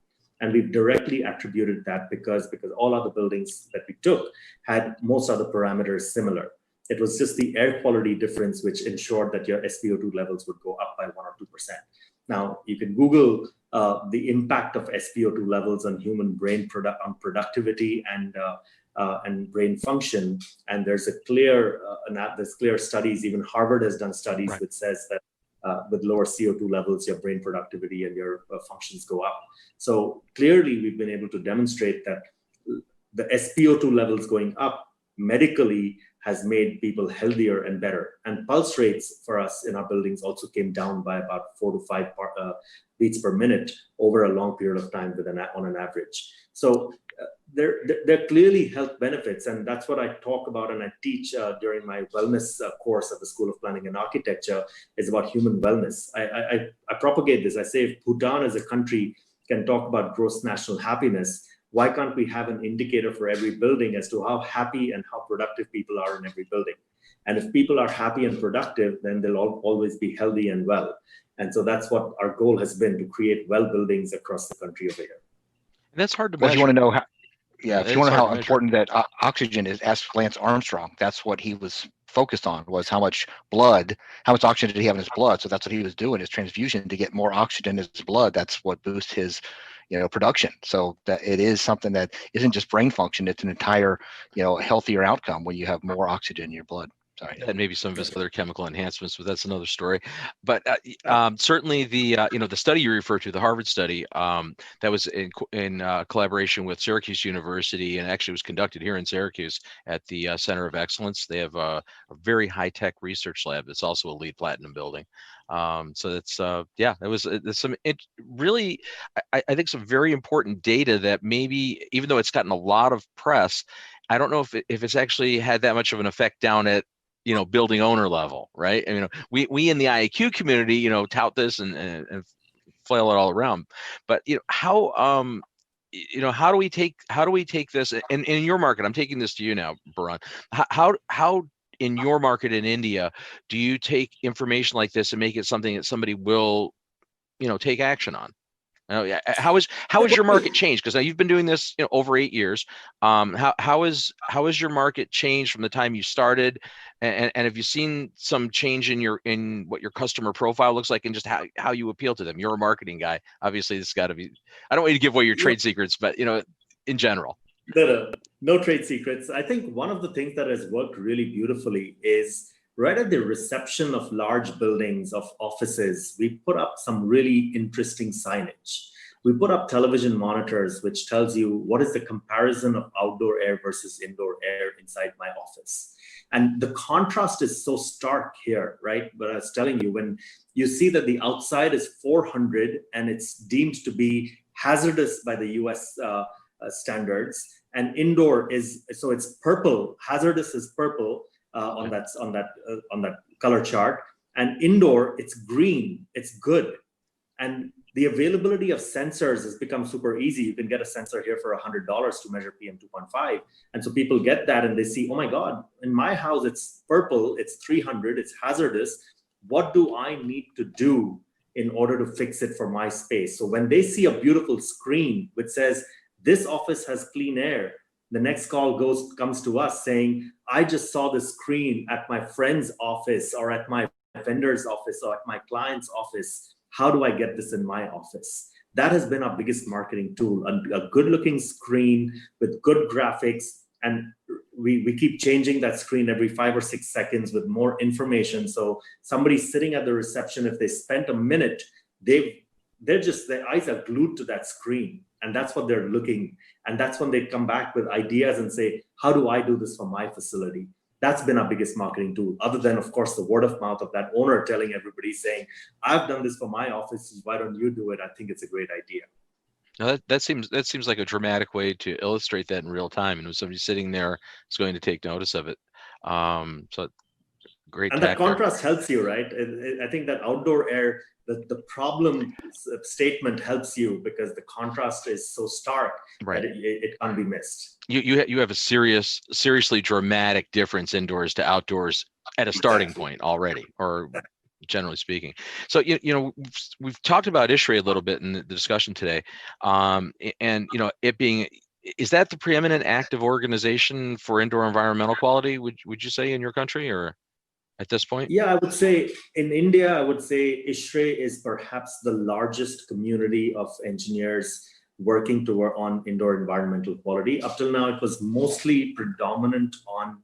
And we've directly attributed that because all other buildings that we took had most other parameters similar. It was just the air quality difference which ensured that your SpO2 levels would go up by 1 or 2%. Now, you can Google the impact of SpO2 levels on human brain productivity and brain function. And there's clear studies, even Harvard has done studies Right. which says that with lower CO2 levels, your brain productivity and your functions go up. So clearly, we've been able to demonstrate that the SpO2 levels going up medically has made people healthier and better. And pulse rates for us in our buildings also came down by about 4 to 5 beats per minute over a long period of time on an average. So there are clearly health benefits, and that's what I talk about and I teach during my wellness course at the School of Planning and Architecture, is about human wellness. I propagate this. I say if Bhutan as a country can talk about gross national happiness, why can't we have an indicator for every building as to how happy and how productive people are in every building? And if people are happy and productive, then they'll always be healthy and well. And so that's what our goal has been, to create well buildings across the country over here. And that's hard to Well, measure. if you want to know how, if you want to know how measure. important that oxygen is, ask Lance Armstrong. That's what he was focused on, was how much oxygen did he have in his blood. So that's what he was doing, his transfusion to get more oxygen in his blood. That's what boosts his production. So that it is something that isn't just brain function, it's an entire healthier outcome when you have more oxygen in your blood. Sorry. And maybe some of his other chemical enhancements, but that's another story. But certainly the the study you referred to, the Harvard study, that was in collaboration with Syracuse University, and actually was conducted here in Syracuse at the Center of Excellence. They have a very high-tech research lab. It's also a LEED Platinum building. So it's there's some really, I think, some very important data that maybe, even though it's gotten a lot of press, I don't know if it's actually had that much of an effect down at building owner level, right? I mean, we in the IEQ community, tout this and flail it all around. But how do we take this, and in your market? I'm taking this to you now, Barun. How in your market in India do you take information like this and make it something that somebody will take action on? Oh yeah. How is your market changed? Because now you've been doing this, over 8 years. How is your market changed from the time you started, and have you seen some change in what your customer profile looks like, and just how you appeal to them? You're a marketing guy, obviously. This got to be. I don't want you to give away your trade secrets, but in general. No trade secrets. I think one of the things that has worked really beautifully is right at the reception of large buildings, of offices, we put up some really interesting signage. We put up television monitors, which tells you what is the comparison of outdoor air versus indoor air inside my office. And the contrast is so stark here, right? But I was telling you, when you see that the outside is 400 and it's deemed to be hazardous by the US standards, and indoor is, so it's purple, hazardous is purple, on that color chart, and indoor it's green, it's good. And the availability of sensors has become super easy. You can get a sensor here for $100 to measure PM 2.5, and so people get that and they see, oh my God, in my house it's purple, it's 300, it's hazardous. What do I need to do in order to fix it for my space? So when they see a beautiful screen which says this office has clean air, the next call comes to us saying, I just saw the screen at my friend's office or at my vendor's office or at my client's office. How do I get this in my office? That has been our biggest marketing tool, a good looking screen with good graphics. And we keep changing that screen every 5 or 6 seconds with more information. So somebody sitting at the reception, if they spent a minute, their eyes are glued to that screen. And that's what they're looking. And that's when they come back with ideas and say, how do I do this for my facility? That's been our biggest marketing tool, other than, of course, the word of mouth of that owner telling everybody, saying, I've done this for my office, why don't you do it? I think it's a great idea. Now that seems like a dramatic way to illustrate that in real time. And when somebody sitting there is going to take notice of it. So great. And that contrast helps you, right? I think that outdoor air, the problem statement helps you because the contrast is so stark, right, that it can't be missed. You have a seriously dramatic difference indoors to outdoors at a starting point already, or generally speaking. So we've talked about ISHRAE a little bit in the discussion today, and it being, is that the preeminent active organization for indoor environmental quality? Would you say in your country, or at this point? Yeah, I would say in India, I would say ISHRAE is perhaps the largest community of engineers working on indoor environmental quality. Up till now, it was mostly predominant on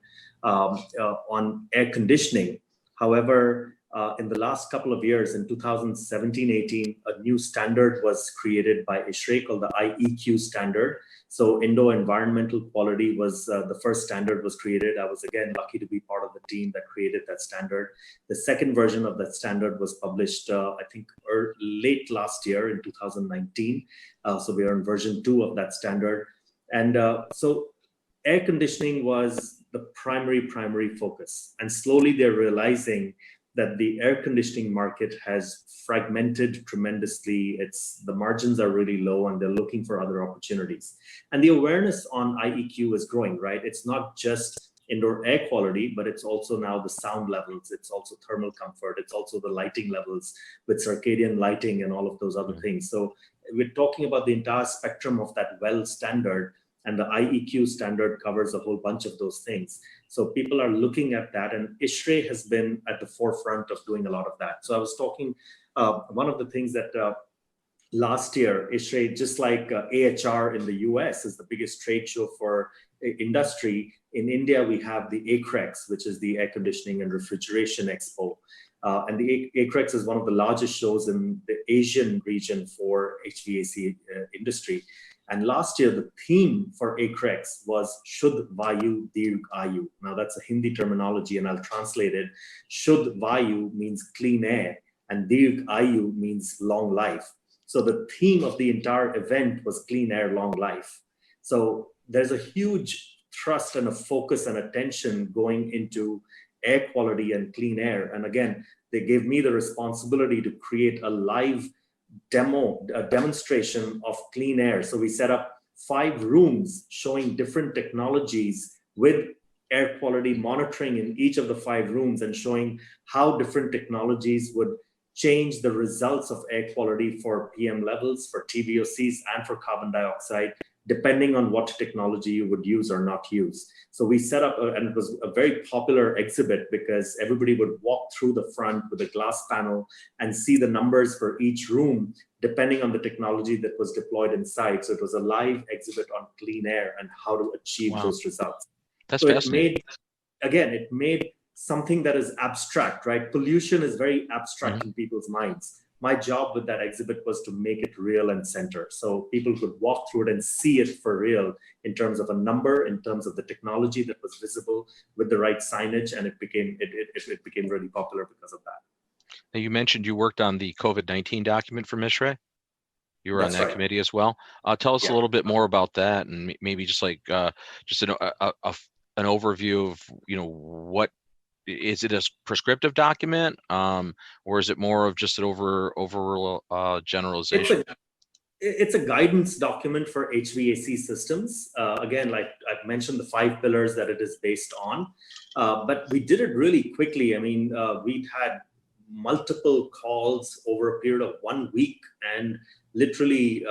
air conditioning. However, in the last couple of years, in 2017-18, a new standard was created by ISHRAE called the IEQ standard. So indoor environmental quality was the first standard was created. I was again lucky to be part of the team that created that standard. The second version of that standard was published, I think, late last year in 2019. So we are in version 2 of that standard. And so air conditioning was the primary focus. And slowly they're realizing that the air conditioning market has fragmented tremendously. The margins are really low and they're looking for other opportunities. And the awareness on IEQ is growing, right? It's not just indoor air quality, but it's also now the sound levels. It's also thermal comfort. It's also the lighting levels with circadian lighting and all of those other things. So we're talking about the entire spectrum of that WELL standard, and the IEQ standard covers a whole bunch of those things. So people are looking at that, and ISHRAE has been at the forefront of doing a lot of that. So I was talking, one of the things that last year, ISHRAE, just like AHR in the US is the biggest trade show for industry, in India we have the ACREX, which is the Air Conditioning and Refrigeration Expo. And the ACREX is one of the largest shows in the Asian region for HVAC industry. And last year, the theme for ACREX was Shuddh Vayu Dirgh Ayu. Now that's a Hindi terminology and I'll translate it. Shuddh Vayu means clean air and Dirgh Ayu means long life. So the theme of the entire event was clean air, long life. So there's a huge thrust and a focus and attention going into air quality and clean air. And again, they gave me the responsibility to create a live demonstration of clean air. So we set up 5 rooms showing different technologies with air quality monitoring in each of the 5 rooms and showing how different technologies would change the results of air quality for PM levels, for TVOCs, and for carbon dioxide, depending on what technology you would use or not use. So we set up, and it was a very popular exhibit because everybody would walk through the front with a glass panel and see the numbers for each room, depending on the technology that was deployed inside. So it was a live exhibit on clean air and how to achieve those results. That's so fascinating. It made something that is abstract, right? Pollution is very abstract in people's minds. My job with that exhibit was to make it real and center. So people could walk through it and see it for real in terms of a number, in terms of the technology that was visible with the right signage. And it became really popular because of that. Now, you mentioned you worked on the COVID-19 document for ISHRAE. You were on that committee as well. Tell us a little bit more about that, and maybe just like just an overview of, what is it, a prescriptive document, or is it more of just an overall generalization? It's a guidance document for HVAC systems. Again, like I've mentioned, the 5 pillars that it is based on, but we did it really quickly. I mean, we'd had multiple calls over a period of 1 week, and literally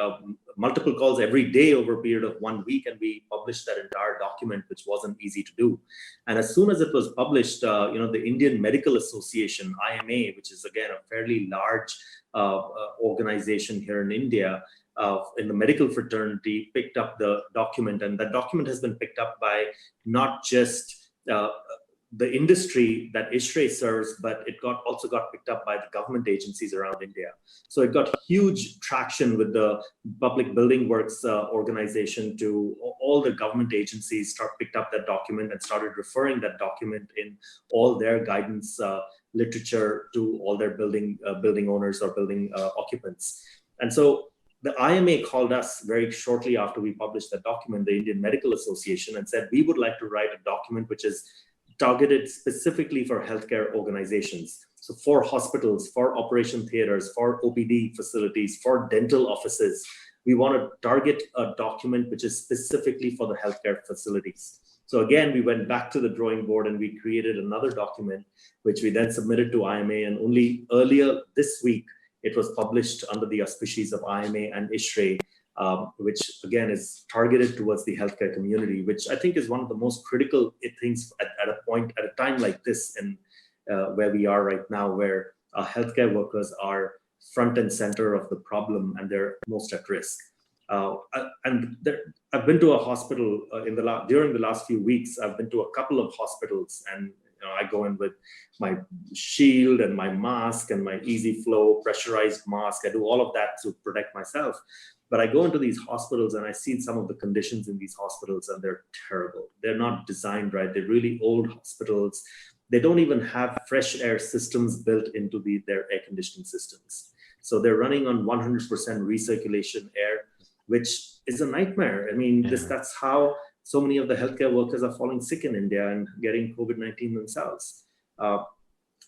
multiple calls every day over a period of 1 week, and we published that entire document, which wasn't easy to do. And as soon as it was published, the Indian Medical Association, IMA, which is again a fairly large organization here in India, in the medical fraternity, picked up the document, and that document has been picked up by not just the industry that ISHRAE serves, but it also got picked up by the government agencies around India. So it got huge traction with the Public Building Works organization. To all the government agencies picked up that document and started referring that document in all their guidance literature to all their building owners or building occupants. And so the IMA called us very shortly after we published that document, the Indian Medical Association, and said, we would like to write a document which is targeted specifically for healthcare organizations. So for hospitals, for operation theaters, for OPD facilities, for dental offices, we want to target a document which is specifically for the healthcare facilities. So again, we went back to the drawing board and we created another document, which we then submitted to IMA. And only earlier this week, it was published under the auspices of IMA and ISHRAE, which again is targeted towards the healthcare community, which I think is one of the most critical things at a time like this, and where we are right now, where healthcare workers are front and center of the problem and they're most at risk. I've been to a hospital during the last few weeks. I've been to a couple of hospitals, and I go in with my shield and my mask and my easy flow pressurized mask. I do all of that to protect myself. But I go into these hospitals and I see some of the conditions in these hospitals, and they're terrible. They're not designed right. They're really old hospitals. They don't even have fresh air systems built into their air conditioning systems. So they're running on 100% recirculation air, which is a nightmare. I mean, that's how so many of the healthcare workers are falling sick in India and getting COVID-19 themselves.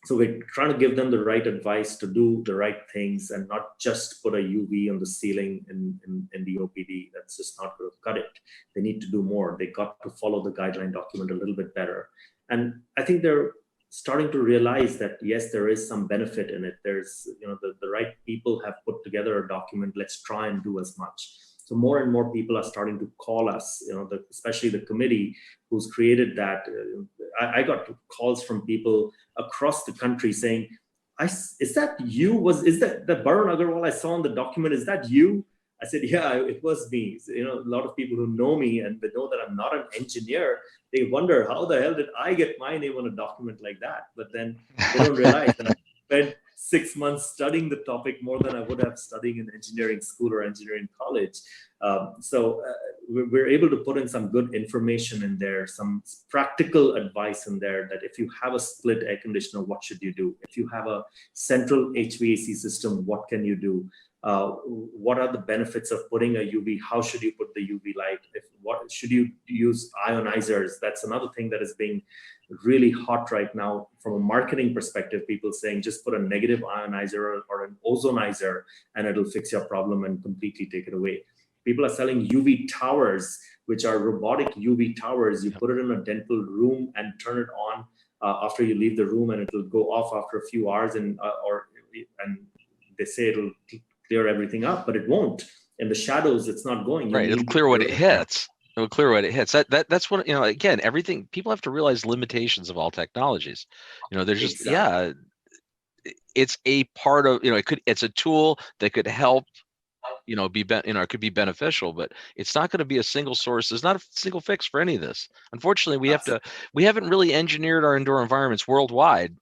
So we're trying to give them the right advice to do the right things and not just put a UV on the ceiling in the OPD. That's just not going to cut it. They need to do more. They got to follow the guideline document a little bit better. And I think they're starting to realize that, yes, there is some benefit in it. There's, the right people have put together a document. Let's try and do as much. So more and more people are starting to call us, especially the committee who's created that. I got calls from people across the country saying, is that you? Is that the Barun Aggarwal I saw in the document? Is that you? I said, yeah, it was me. So, a lot of people who know me and they know that I'm not an engineer, they wonder, how the hell did I get my name on a document like that? But then they don't realize that I spent 6 months studying the topic more than I would have studying in engineering school or engineering college. So we're able to put in some good information in there, some practical advice in there, that if you have a split air conditioner, what should you do? If you have a central HVAC system, what can you do? What are the benefits of putting a UV? How should you put the UV light? What should you use ionizers? That's another thing that is being really hot right now from a marketing perspective. People saying just put a negative ionizer or an ozonizer and it'll fix your problem and completely take it away. People are selling UV towers, which are robotic UV towers. You put it in a dental room and turn it on after you leave the room, and it will go off after a few hours, or and they say it'll clear everything up, but it won't. In the shadows, it's not going. Right. It'll clear what it hits. It'll clear what it hits. That's what, again, everything, people have to realize limitations of all technologies. There's just, it's a part of, it's a tool that could help, it could be beneficial, but it's not going to be a single source. There's not a single fix for any of this. Unfortunately, we haven't really engineered our indoor environments worldwide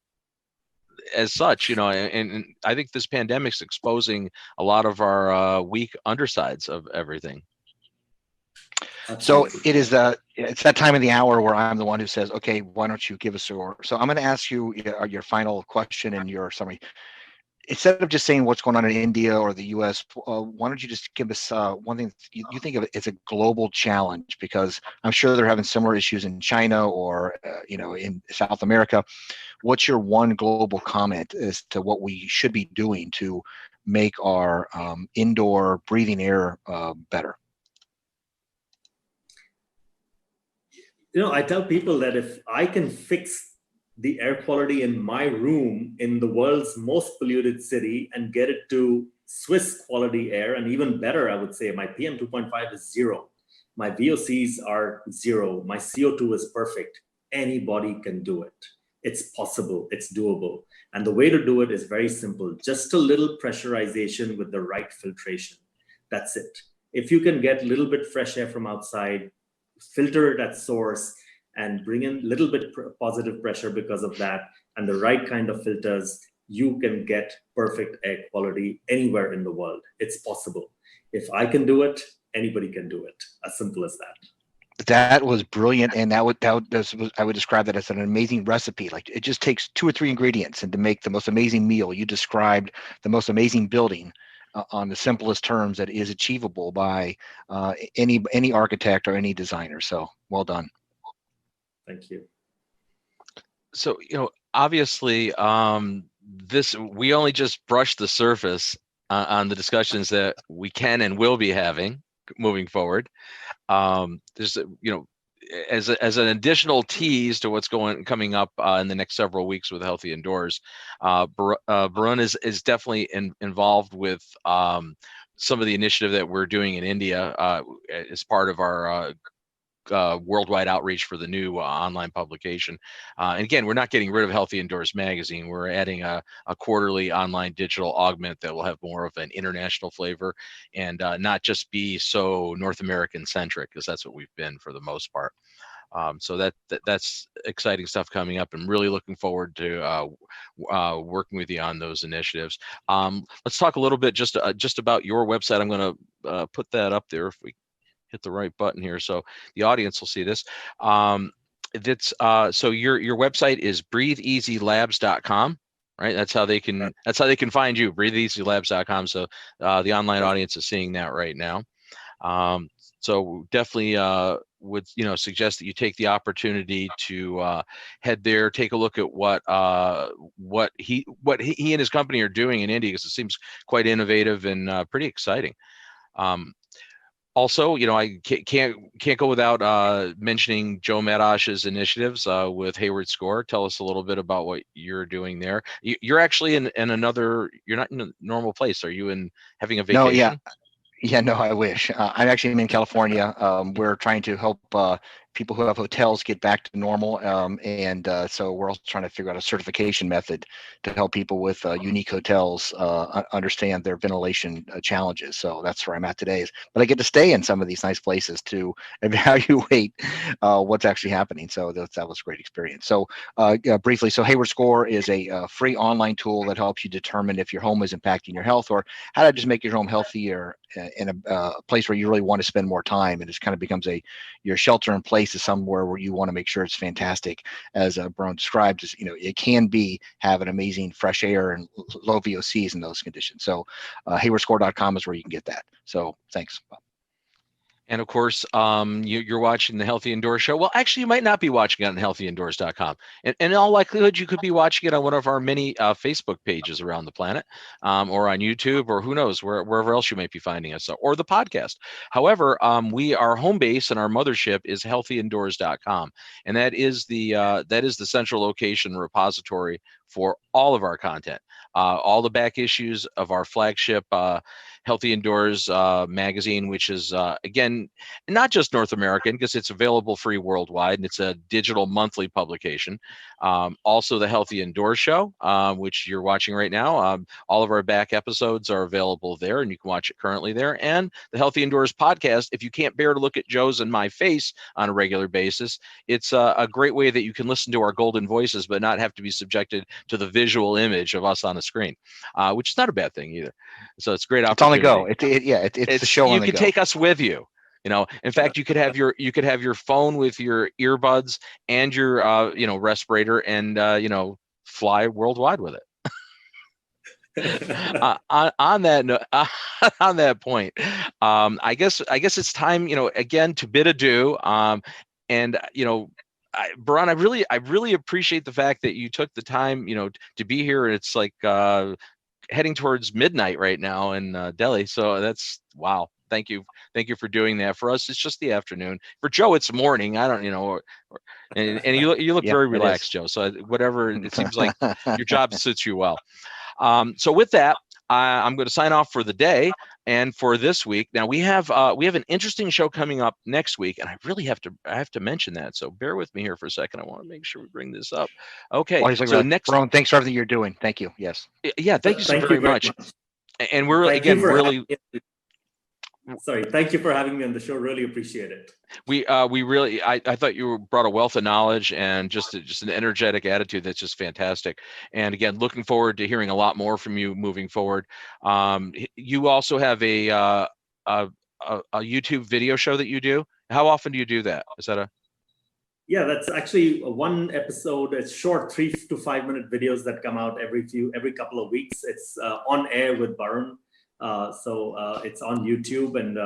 as such, and I think this pandemic's exposing a lot of our weak undersides of everything. So it's that time of the hour where I'm the one who says, okay, why don't you give us so I'm going to ask you your final question and your summary. Instead of just saying what's going on in India or the US, why don't you just give us one thing you think of it as a global challenge, because I'm sure they're having similar issues in China or, in South America. What's your one global comment as to what we should be doing to make our indoor breathing air better? I tell people that if I can fix the air quality in my room in the world's most polluted city and get it to Swiss quality air, and even better, I would say my PM 2.5 is 0. My VOCs are 0. My CO2 is perfect. Anybody can do it. It's possible. It's doable. And the way to do it is very simple. Just a little pressurization with the right filtration. That's it. If you can get a little bit fresh air from outside, filter it at source, and bring in a little bit positive pressure because of that, and the right kind of filters, you can get perfect air quality anywhere in the world. It's possible. If I can do it, anybody can do it. As simple as that. That was brilliant, and I would describe that as an amazing recipe. Like, it just takes 2 or 3 ingredients, and to make the most amazing meal. You described the most amazing building on the simplest terms that is achievable by any architect or any designer. So well done. Thank you. So, obviously, we only just brushed the surface on the discussions that we can and will be having moving forward. There's, as an additional tease to what's coming up in the next several weeks with Healthy Indoors, Barun is definitely involved with some of the initiative that we're doing in India as part of our worldwide outreach for the new online publication. And again, we're not getting rid of Healthy Indoors magazine. We're adding a quarterly online digital augment that will have more of an international flavor and not just be so North American centric, because that's what we've been for the most part. So that's exciting stuff coming up. I'm really looking forward to working with you on those initiatives. Let's talk a little bit just about your website. I'm going to put that up there if we hit the right button here, so the audience will see this. So your website is breatheeasylabs.com, right? That's how they can find you, breatheeasylabs.com. So the online audience is seeing that right now. So definitely would suggest that you take the opportunity to head there, take a look at what he and his company are doing in India, because it seems quite innovative and pretty exciting. Also, I can't go without mentioning Joe Madash's initiatives with Hayward Score. Tell us a little bit about what you're doing there. You're actually in another. You're not in a normal place. Are you having a vacation? No, yeah, no, I wish. I'm actually in California. We're trying to help people who have hotels get back to normal, and so we're also trying to figure out a certification method to help people with unique hotels understand their ventilation challenges. So that's where I'm at today. But I get to stay in some of these nice places to evaluate what's actually happening. So that was a great experience. So briefly, so Hayward Score is a free online tool that helps you determine if your home is impacting your health, or how to just make your home healthier in a place where you really want to spend more time, and it kind of becomes your shelter in place is somewhere where you want to make sure it's fantastic. As Barun described, it can have an amazing fresh air and low VOCs in those conditions. So haywardscore.com is where you can get that. So thanks, Bob. And of course, you're watching the Healthy Indoors show. Well, actually, you might not be watching it on healthyindoors.com. And in all likelihood, you could be watching it on one of our many Facebook pages around the planet, or on YouTube, or who knows, wherever else you might be finding us, or the podcast. However, our home base and our mothership is healthyindoors.com. And that is the central location repository for all of our content. all the back issues of our flagship Healthy Indoors magazine, which is, again, not just North American, because it's available free worldwide, and it's a digital monthly publication. Also the Healthy Indoors Show, which you're watching right now. All of our back episodes are available there, and you can watch it currently there. And the Healthy Indoors podcast, if you can't bear to look at Joe's and my face on a regular basis, it's a great way that you can listen to our golden voices, but not have to be subjected to the visual image of us on the screen, which is not a bad thing either. So it's a great opportunity. It's on the go. It's the show on the go. You can take us with you. In fact, you could have your phone with your earbuds and your respirator, and fly worldwide with it. On that point, I guess it's time, again, to bid adieu. Barun, I really appreciate the fact that you took the time, to be here. It's like heading towards midnight right now in Delhi. So that's wow. Thank you for doing that. For us, it's just the afternoon. For Joe, it's morning. I don't, and you look very relaxed, Joe. So whatever, it seems like your job suits you well. So with that, I'm going to sign off for the day and for this week. Now we have an interesting show coming up next week, and I really have to mention that. So bear with me here for a second. I want to make sure we bring this up. Okay. So next, Barun, thanks for everything you're doing. Thank you. Yes. Yeah. Thank you so very much. And we're really. Sorry, thank you for having me on the show. Really appreciate it. We really, I thought you brought a wealth of knowledge and just an energetic attitude that's just fantastic. And again, looking forward to hearing a lot more from you moving forward. You also have a YouTube video show that you do. How often do you do that? Is that Yeah, that's actually one episode. It's short 3 to 5 minute videos that come out every couple of weeks. It's on air with Barun. So it's on YouTube, and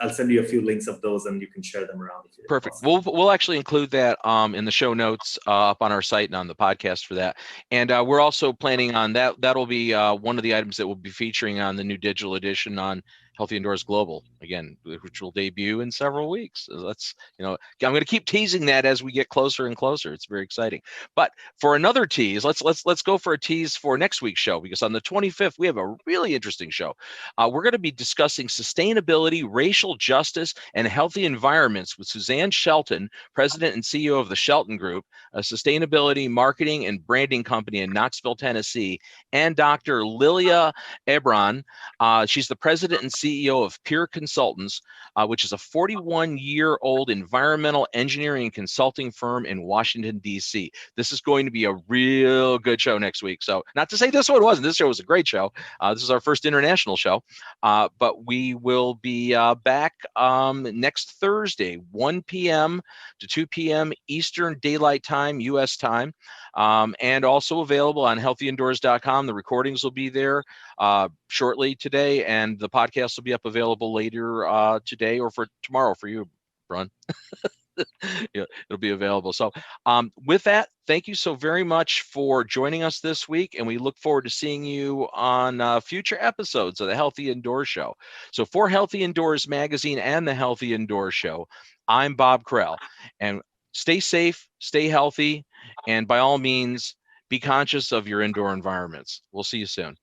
I'll send you a few links of those, and you can share them around. Perfect. We'll actually include that in the show notes up on our site and on the podcast for that. And we're also planning on that. That'll be one of the items that we'll be featuring on the new digital edition on Healthy Indoors Global, again, which will debut in several weeks. So that's, I'm going to keep teasing that as we get closer and closer. It's very exciting. But for another tease, let's go for a tease for next week's show, because on the 25th, we have a really interesting show. We're going to be discussing sustainability, racial justice, and healthy environments with Suzanne Shelton, President and CEO of the Shelton Group, a sustainability marketing and branding company in Knoxville, Tennessee, and Dr. Lilia Ebran. She's the President and CEO of Peer Consultants, which is a 41-year-old environmental engineering consulting firm in Washington, D.C. This is going to be a real good show next week. So not to say this one wasn't. This show was a great show. This is our first international show. But we will be back next Thursday, 1 p.m. to 2 p.m. Eastern Daylight Time, U.S. time, and also available on healthyindoors.com. The recordings will be there shortly today, and the podcast will be up available later today or for tomorrow for you, Barun. Yeah, it'll be available. So with that, thank you so very much for joining us this week, and we look forward to seeing you on future episodes of the Healthy Indoors Show. So for Healthy Indoors Magazine and the Healthy Indoors Show, I'm Bob Krell, and stay safe, stay healthy, and by all means, be conscious of your indoor environments. We'll see you soon.